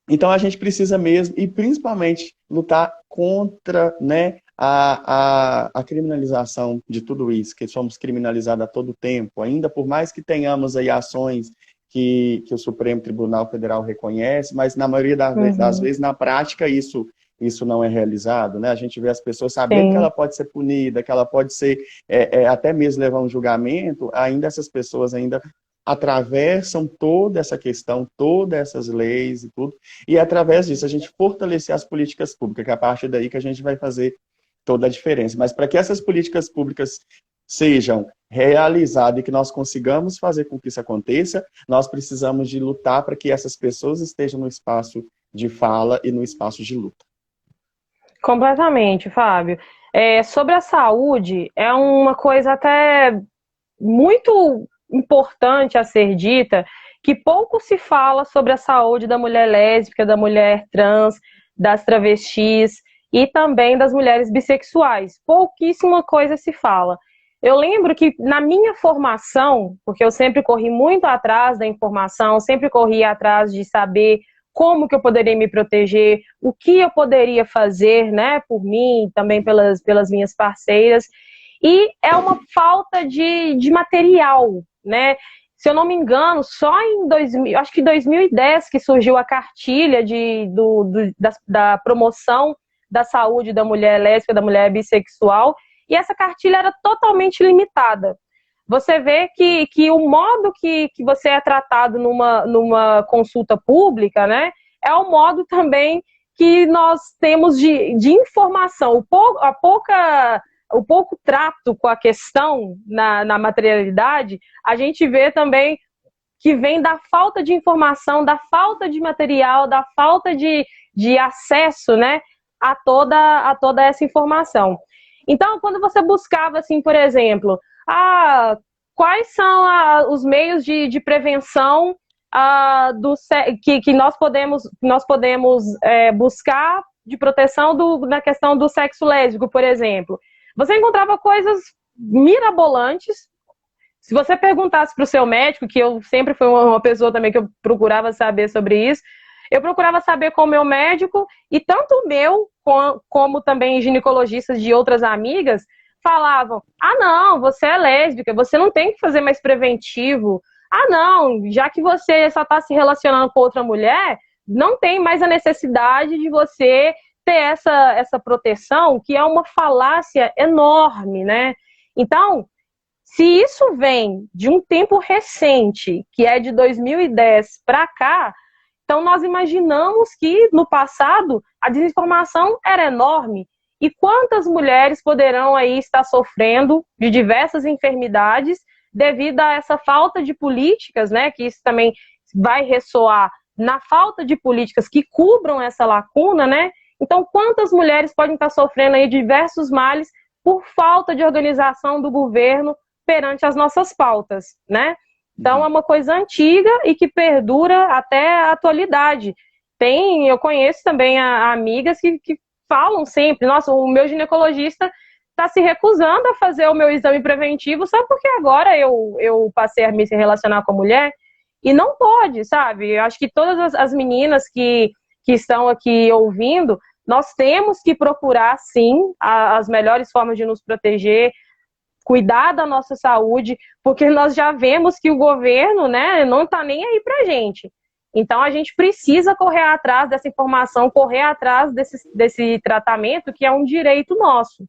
Então a gente precisa mesmo, e principalmente, lutar contra, né, a criminalização de tudo isso, que somos criminalizados a todo tempo, ainda por mais que tenhamos aí ações que o Supremo Tribunal Federal reconhece, mas na maioria das vezes, na prática, isso não é realizado, né? A gente vê as pessoas sabendo que ela pode ser punida, que ela pode ser, até mesmo levar um julgamento, ainda essas pessoas ainda atravessam toda essa questão, todas essas leis e tudo, e através disso a gente fortalecer as políticas públicas, que é a partir daí que a gente vai fazer toda a diferença. Mas para que essas políticas públicas sejam realizadas e que nós consigamos fazer com que isso aconteça, nós precisamos de lutar para que essas pessoas estejam no espaço de fala e no espaço de luta. Completamente, Fábio. Sobre a saúde, é uma coisa até muito importante a ser dita, que pouco se fala sobre a saúde da mulher lésbica, da mulher trans, das travestis e também das mulheres bissexuais. Pouquíssima coisa se fala. Eu lembro que na minha formação, porque eu sempre corri muito atrás da informação, sempre corri atrás de saber como que eu poderia me proteger, o que eu poderia fazer, né, por mim, também pelas minhas parceiras, e é uma falta de material, né? Se eu não me engano, só em 2010 que surgiu a cartilha da promoção da saúde da mulher lésbica, da mulher bissexual, e essa cartilha era totalmente limitada. Você vê que o modo que você é tratado numa consulta pública, né, é o modo também que nós temos de informação. O pouco trato com a questão na materialidade, a gente vê também que vem da falta de informação, da falta de material, da falta de acesso, né, a toda essa informação. Então, quando você buscava, assim, por exemplo, quais são os meios de prevenção que nós podemos buscar de proteção na questão do sexo lésbico, por exemplo, você encontrava coisas mirabolantes. Se você perguntasse para o seu médico, que eu sempre fui uma pessoa também que eu procurava saber sobre isso, eu procurava saber com o meu médico, e tanto o meu, como também ginecologistas de outras amigas, falavam: não, você é lésbica, você não tem que fazer mais preventivo. Não, já que você só está se relacionando com outra mulher, não tem mais a necessidade de você ter essa proteção, que é uma falácia enorme, né? Então, se isso vem de um tempo recente, que é de 2010 para cá, então nós imaginamos que no passado a desinformação era enorme. E quantas mulheres poderão aí estar sofrendo de diversas enfermidades devido a essa falta de políticas, né? Que isso também vai ressoar na falta de políticas que cubram essa lacuna, né? Então, quantas mulheres podem estar sofrendo aí diversos males por falta de organização do governo perante as nossas pautas, né? Então, é uma coisa antiga e que perdura até a atualidade. Eu conheço também amigas que falam sempre: nossa, o meu ginecologista está se recusando a fazer o meu exame preventivo só porque agora eu passei a me relacionar com a mulher. E não pode, sabe? Eu acho que todas as meninas que estão aqui ouvindo, nós temos que procurar, sim, as melhores formas de nos proteger, cuidar da nossa saúde, porque nós já vemos que o governo, né, não está nem aí pra gente. Então, a gente precisa correr atrás dessa informação, correr atrás desse tratamento, que é um direito nosso.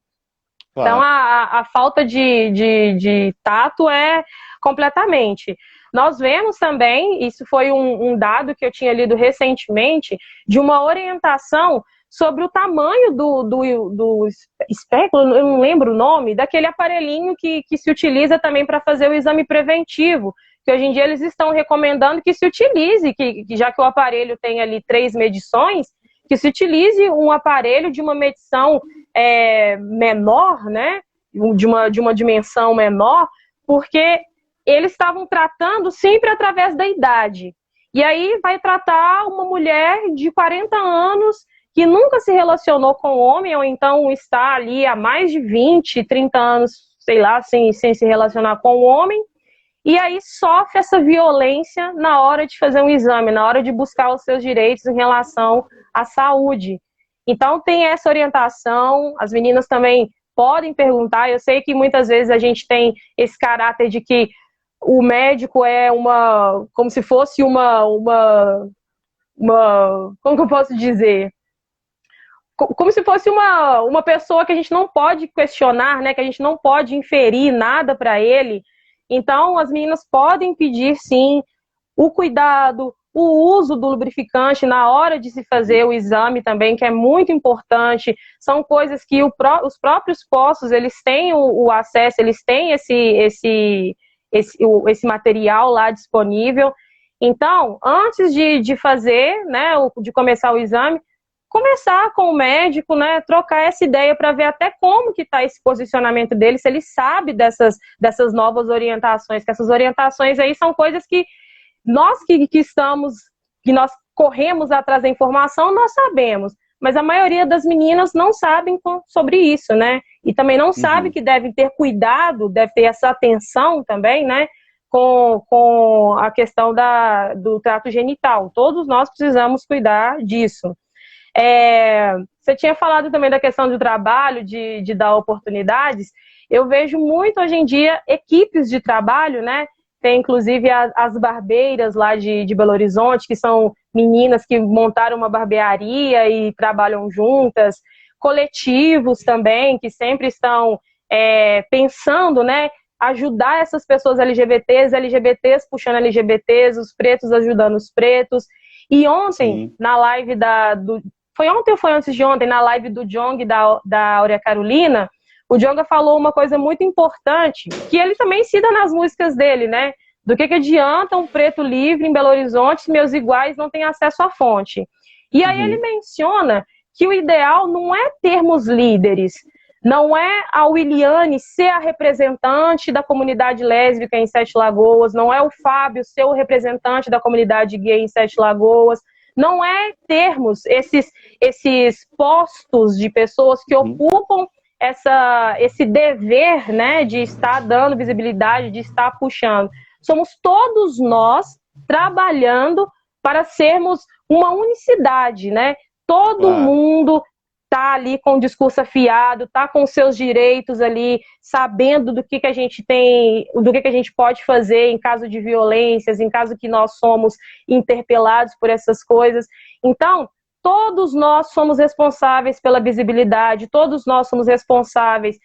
Claro. Então, a falta de tato é completamente. Nós vemos também, isso foi um dado que eu tinha lido recentemente, de uma orientação sobre o tamanho do espéculo, eu não lembro o nome, daquele aparelhinho que se utiliza também para fazer o exame preventivo, que hoje em dia eles estão recomendando que se utilize, que já que o aparelho tem ali 3 medições, que se utilize um aparelho de uma medição menor, né, de uma dimensão menor, porque eles estavam tratando sempre através da idade. E aí vai tratar uma mulher de 40 anos que nunca se relacionou com homem, ou então está ali há mais de 20, 30 anos, sei lá, sem se relacionar com o homem, e aí sofre essa violência na hora de fazer um exame, na hora de buscar os seus direitos em relação à saúde. Então tem essa orientação, as meninas também podem perguntar, eu sei que muitas vezes a gente tem esse caráter de que o médico é como se fosse como que eu posso dizer? Como se fosse uma pessoa que a gente não pode questionar, né? Que a gente não pode inferir nada para ele. Então, as meninas podem pedir, sim, o cuidado, o uso do lubrificante na hora de se fazer o exame também, que é muito importante. São coisas que os próprios postos, eles têm o acesso, eles têm esse material lá disponível. Então, antes de fazer, né, de começar o exame, conversar com o médico, né, trocar essa ideia para ver até como que está esse posicionamento dele, se ele sabe dessas novas orientações, que essas orientações aí são coisas que nós que nós corremos atrás da informação, nós sabemos, mas a maioria das meninas não sabem sobre isso, né, e também não sabe que devem ter cuidado, deve ter essa atenção também, né, com a questão do trato genital. Todos nós precisamos cuidar disso. Você tinha falado também da questão do trabalho, de dar oportunidades. Eu vejo muito hoje em dia equipes de trabalho, né? Tem inclusive as barbeiras lá de Belo Horizonte, que são meninas que montaram uma barbearia e trabalham juntas. Coletivos também, que sempre estão pensando, né? Ajudar essas pessoas LGBTs puxando LGBTs, os pretos ajudando os pretos. E ontem, sim, na live foi ontem ou foi antes de ontem, na live do Jong da Áurea Carolina, o Djonga falou uma coisa muito importante, que ele também cita nas músicas dele, né? Do que adianta um preto livre em Belo Horizonte se meus iguais não têm acesso à fonte? E aí ele menciona que o ideal não é termos líderes, não é a Williane ser a representante da comunidade lésbica em Sete Lagoas, não é o Fábio ser o representante da comunidade gay em Sete Lagoas, não é termos esses postos de pessoas que ocupam esse dever, né, de estar dando visibilidade, de estar puxando. Somos todos nós trabalhando para sermos uma unicidade, né? Todo mundo tá ali com o discurso afiado, tá com seus direitos ali, sabendo do que a gente tem, do que a gente pode fazer em caso de violências, em caso que nós somos interpelados por essas coisas. Então, todos nós somos responsáveis pela visibilidade, todos nós somos responsáveis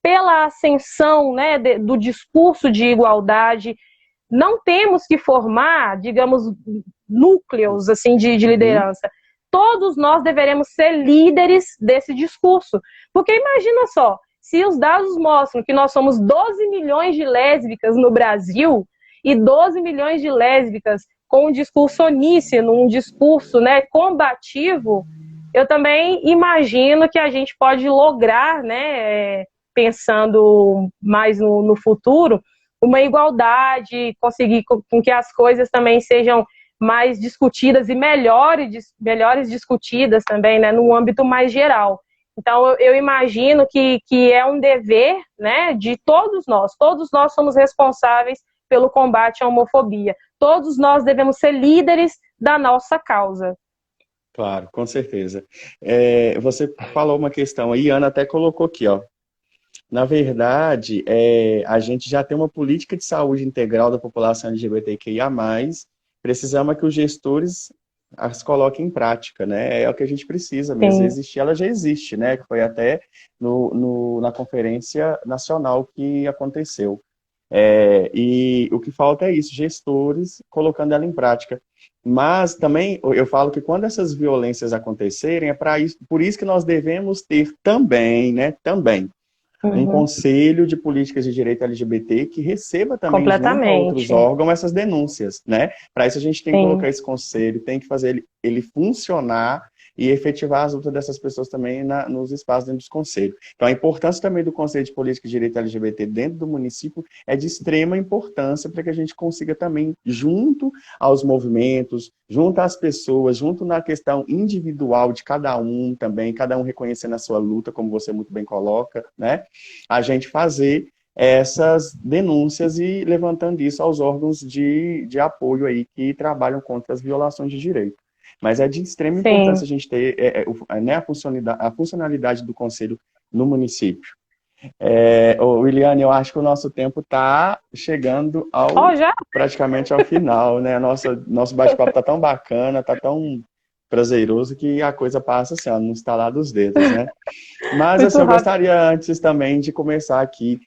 pela ascensão, né, do discurso de igualdade. Não temos que formar, digamos, núcleos assim, de liderança. Todos nós deveremos ser líderes desse discurso. Porque imagina só, se os dados mostram que nós somos 12 milhões de lésbicas no Brasil e 12 milhões de lésbicas com um discurso oníssono, um discurso, né, combativo, eu também imagino que a gente pode lograr, né, pensando mais no futuro, uma igualdade, conseguir com que as coisas também sejam mais discutidas e melhores discutidas também, né, num âmbito mais geral. Então, eu imagino que é um dever, né, de todos nós somos responsáveis pelo combate à homofobia. Todos nós devemos ser líderes da nossa causa. Claro, com certeza. Você falou uma questão aí, Ana até colocou aqui, ó. Na verdade, a gente já tem uma política de saúde integral da população LGBTQIA+, precisamos que os gestores as coloquem em prática, né? É o que a gente precisa mesmo. Se existir, ela já existe, né? Que foi até na conferência nacional que aconteceu. E o que falta é isso, gestores colocando ela em prática. Mas também, eu falo que quando essas violências acontecerem, por isso que nós devemos ter também, né? Um conselho de políticas de direito LGBT que receba também junto a outros órgãos essas denúncias, né? Para isso a gente tem que colocar esse conselho, tem que fazer ele funcionar e efetivar as lutas dessas pessoas também nos espaços dentro dos conselhos. Então, a importância também do Conselho de Política e Direito LGBT dentro do município é de extrema importância para que a gente consiga também, junto aos movimentos, junto às pessoas, junto na questão individual de cada um também, cada um reconhecendo a sua luta, como você muito bem coloca, né? A gente fazer essas denúncias e levantando isso aos órgãos de apoio aí que trabalham contra as violações de direito. Mas é de extrema importância a gente ter né, a funcionalidade do Conselho no município. Williane, eu acho que o nosso tempo está chegando praticamente ao final, né? Nosso bate-papo está tão bacana, está tão prazeroso que a coisa passa assim, ó, no estalar dos dedos, né? Mas assim, eu gostaria antes também de começar aqui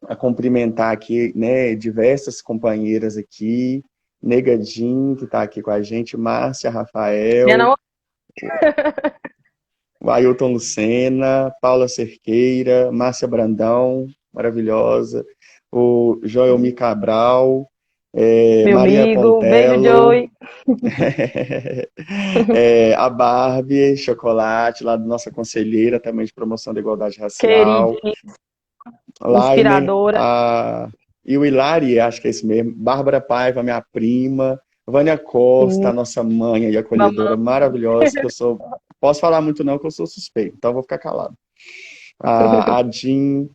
a cumprimentar aqui, né, diversas companheiras aqui, Negadinho, que está aqui com a gente, Márcia, Rafael, o Ailton Lucena, Paula Cerqueira, Márcia Brandão, maravilhosa, o Joelmi Cabral, Maria amigo, Pontello, beijo, Joey. A Barbie Chocolate, lá da nossa conselheira também de promoção da igualdade racial. Inspiradora. E o Hilari, acho que é esse mesmo. Bárbara Paiva, minha prima. Vânia Costa, nossa mãe e acolhedora maravilhosa, que eu sou... Posso falar muito não, que eu sou suspeito, então eu vou ficar calado. A Jean,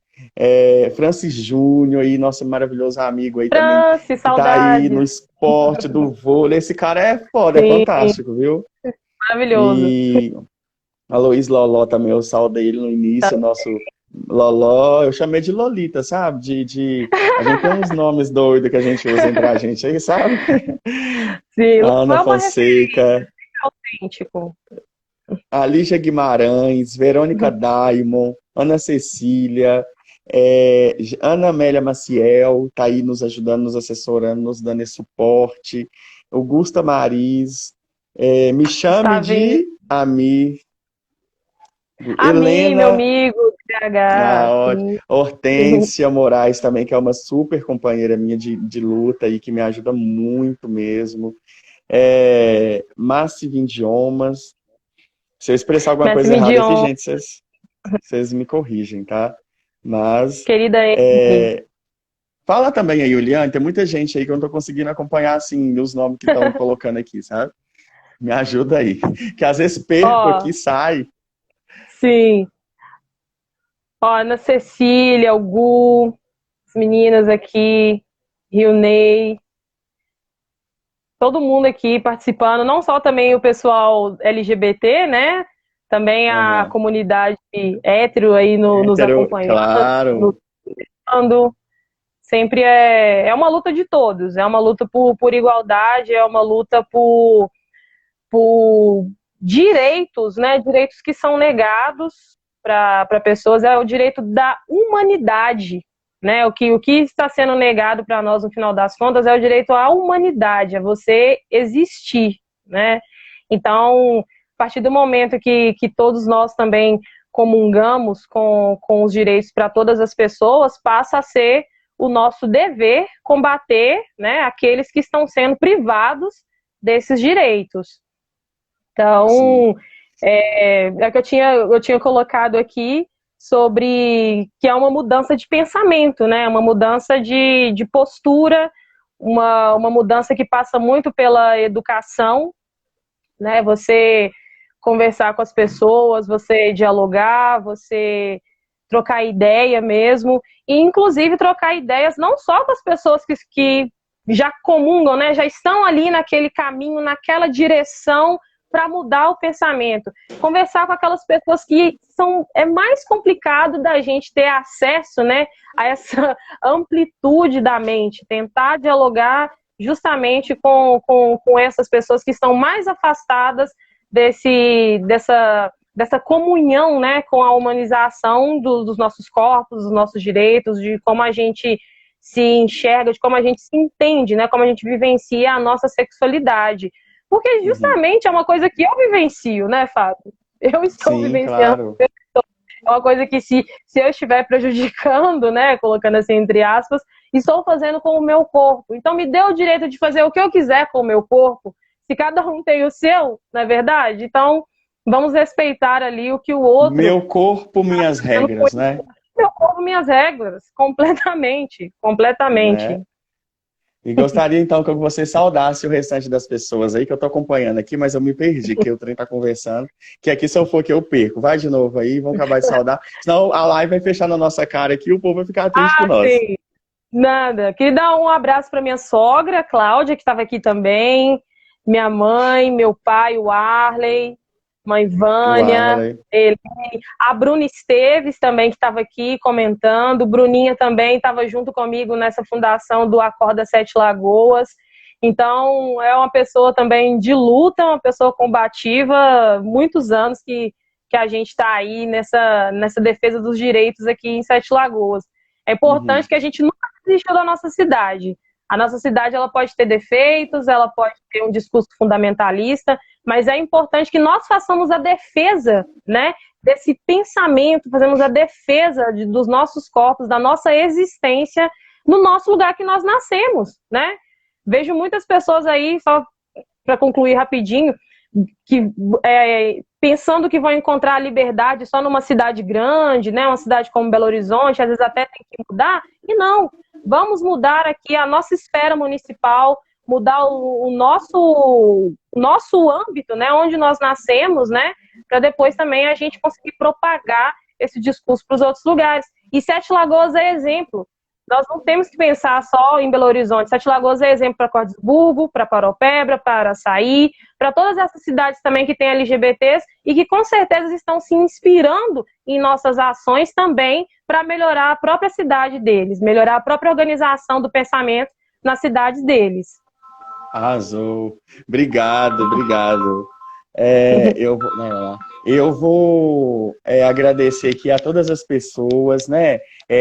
Francis Júnior, e nosso maravilhoso amigo aí também, que tá aí no esporte do vôlei. Esse cara é foda, é fantástico, viu? Maravilhoso. E a Luiz Loló também, eu saudei ele no início, nosso Loló, eu chamei de Lolita, sabe? A gente tem uns nomes doidos que a gente usa entre a gente aí, sabe? Sim, a Ana Fonseca, autêntico. a Lígia Guimarães, Verônica Daimon, Ana Cecília, Ana Amélia Maciel, tá aí nos ajudando, nos assessorando, nos dando esse suporte, Augusta Mariz, me chame de Amir, Helena, meu amigo, PH. Hortência Moraes também, que é uma super companheira minha de luta e que me ajuda muito mesmo. Márcia Vindiomas. Se eu expressar alguma coisa errada aqui, gente, vocês me corrigem, tá? Mas... Querida fala também aí, Juliane, tem muita gente aí que eu não tô conseguindo acompanhar, assim, os nomes que estão colocando aqui, sabe? Me ajuda aí. Que às vezes perco aqui, sai. Sim. Ana Cecília, o Gu, as meninas aqui, Rilney, todo mundo aqui participando, não só também o pessoal LGBT, né? Também a comunidade hétero aí nos acompanhando. Claro. Sempre é uma luta de todos, é uma luta por igualdade, é uma luta por direitos, né? Direitos que são negados para pessoas, é o direito da humanidade, né? O que está sendo negado para nós, no final das contas, é o direito à humanidade, a você existir, né? Então, a partir do momento que todos nós também comungamos com os direitos para todas as pessoas, passa a ser o nosso dever combater, né, aqueles que estão sendo privados desses direitos. Então, que eu tinha colocado aqui sobre que é uma mudança de pensamento, né? Uma mudança de postura, uma mudança que passa muito pela educação, né? Você conversar com as pessoas, você dialogar, você trocar ideia mesmo, e inclusive trocar ideias não só com as pessoas que já comungam, né? Já estão ali naquele caminho, naquela direção para mudar o pensamento. Conversar com aquelas pessoas que é mais complicado da gente ter acesso, né, a essa amplitude da mente, tentar dialogar justamente com essas pessoas que estão mais afastadas dessa comunhão, né, com a humanização dos nossos corpos, dos nossos direitos, de como a gente se enxerga, de como a gente se entende, né, como a gente vivencia a nossa sexualidade. Porque justamente é uma coisa que eu vivencio, né, Fábio? Eu estou vivenciando. Claro. É uma coisa que se eu estiver prejudicando, né, colocando assim entre aspas, estou fazendo com o meu corpo. Então me dê o direito de fazer o que eu quiser com o meu corpo, Se cada um tem o seu, não é verdade? Então, vamos respeitar ali o que o outro... Meu corpo, minhas regras, né? Meu corpo, minhas regras, completamente, completamente. Né? E gostaria, então, que você saudasse o restante das pessoas aí, que eu tô acompanhando aqui, mas eu me perdi, que o trem tá conversando, que aqui se eu for que eu perco. Vai de novo aí, vamos acabar de saudar, senão a live vai fechar na nossa cara aqui e o povo vai ficar triste com nós. Sim. Nada. Queria dar um abraço para minha sogra, Cláudia, que estava aqui também, minha mãe, meu pai, o Arley, mãe Vânia, ele, a Bruna Esteves também, que estava aqui comentando, Bruninha também estava junto comigo nessa fundação do Acorda Sete Lagoas. Então, é uma pessoa também de luta, uma pessoa combativa, muitos anos que a gente está aí nessa defesa dos direitos aqui em Sete Lagoas. É importante que a gente nunca desista da nossa cidade. A nossa cidade, ela pode ter defeitos, ela pode ter um discurso fundamentalista, mas é importante que nós façamos a defesa, né, desse pensamento, fazemos a defesa dos nossos corpos, da nossa existência no nosso lugar que nós nascemos, né? Vejo muitas pessoas aí, só para concluir rapidinho, que pensando que vão encontrar a liberdade só numa cidade grande, né, uma cidade como Belo Horizonte, às vezes até tem que mudar, e não, vamos mudar aqui a nossa esfera municipal, mudar o nosso âmbito, né, onde nós nascemos, né, para depois também a gente conseguir propagar esse discurso para os outros lugares. E Sete Lagoas é exemplo. Nós não temos que pensar só em Belo Horizonte. Sete Lagoas é exemplo para Cordisburgo, para Paropebra, para Araçaí, para todas essas cidades também que têm LGBTs e que com certeza estão se inspirando em nossas ações também para melhorar a própria cidade deles, melhorar a própria organização do pensamento nas cidades deles. Arrasou. Obrigado, obrigado. Eu vou agradecer aqui a todas as pessoas, né?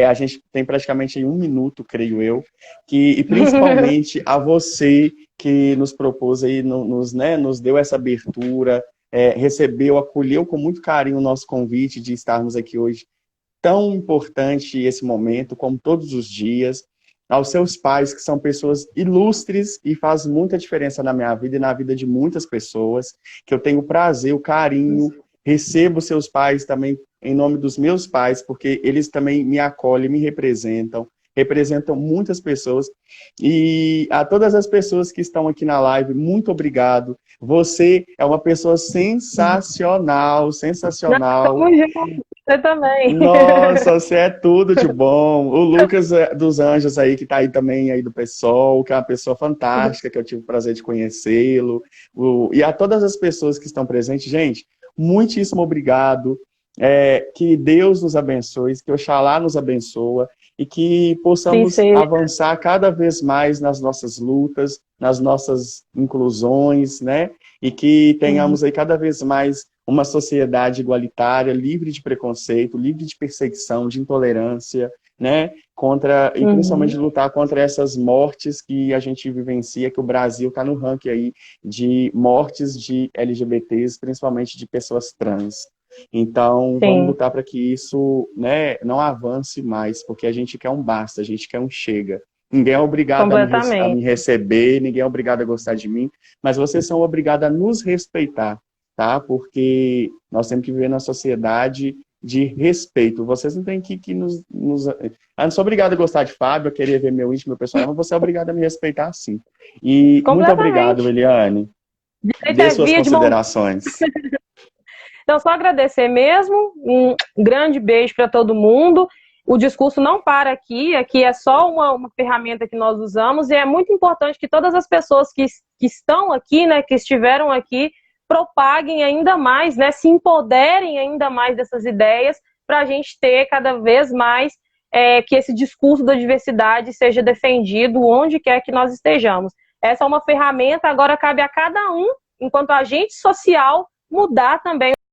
A gente tem praticamente 1 minuto, creio eu, e principalmente a você que nos propôs aí, nos deu essa abertura, recebeu, acolheu com muito carinho o nosso convite de estarmos aqui hoje. Tão importante esse momento, como todos os dias. Aos seus pais, que são pessoas ilustres e faz muita diferença na minha vida e na vida de muitas pessoas, que eu tenho o prazer, o carinho, recebo seus pais também em nome dos meus pais, porque eles também me acolhem, me representam muitas pessoas. E a todas as pessoas que estão aqui na live, muito obrigado. Você é uma pessoa sensacional, sensacional. Você também. Nossa, você é tudo de bom. O Lucas dos Anjos aí, que tá aí também aí do PSOL, que é uma pessoa fantástica, que eu tive o prazer de conhecê-lo. E a todas as pessoas que estão presentes, gente, muitíssimo obrigado. Que Deus nos abençoe, que Oxalá nos abençoa e que possamos avançar cada vez mais nas nossas lutas, nas nossas inclusões, né? E que tenhamos aí cada vez mais uma sociedade igualitária, livre de preconceito, livre de perseguição, de intolerância, né? E principalmente lutar contra essas mortes que a gente vivencia, que o Brasil está no ranking aí de mortes de LGBTs, principalmente de pessoas trans. Então, vamos lutar para que isso, né, não avance mais, porque a gente quer um basta, a gente quer um chega. Ninguém é obrigado a me receber, ninguém é obrigado a gostar de mim, mas vocês são obrigados a nos respeitar, tá? Porque nós temos que viver na sociedade de respeito. Vocês não têm que nos... Eu não sou obrigado a gostar de Fábio, a querer ver meu íntimo, meu pessoal, mas você é obrigado a me respeitar, sim. E muito obrigado, Eliane. Dê suas considerações. Então, só agradecer mesmo, um grande beijo para todo mundo. O discurso não para aqui é só uma ferramenta que nós usamos e é muito importante que todas as pessoas que estão aqui, né, que estiveram aqui, propaguem ainda mais, né, se empoderem ainda mais dessas ideias para a gente ter cada vez mais que esse discurso da diversidade seja defendido onde quer que nós estejamos. Essa é uma ferramenta, agora cabe a cada um, enquanto agente social, mudar também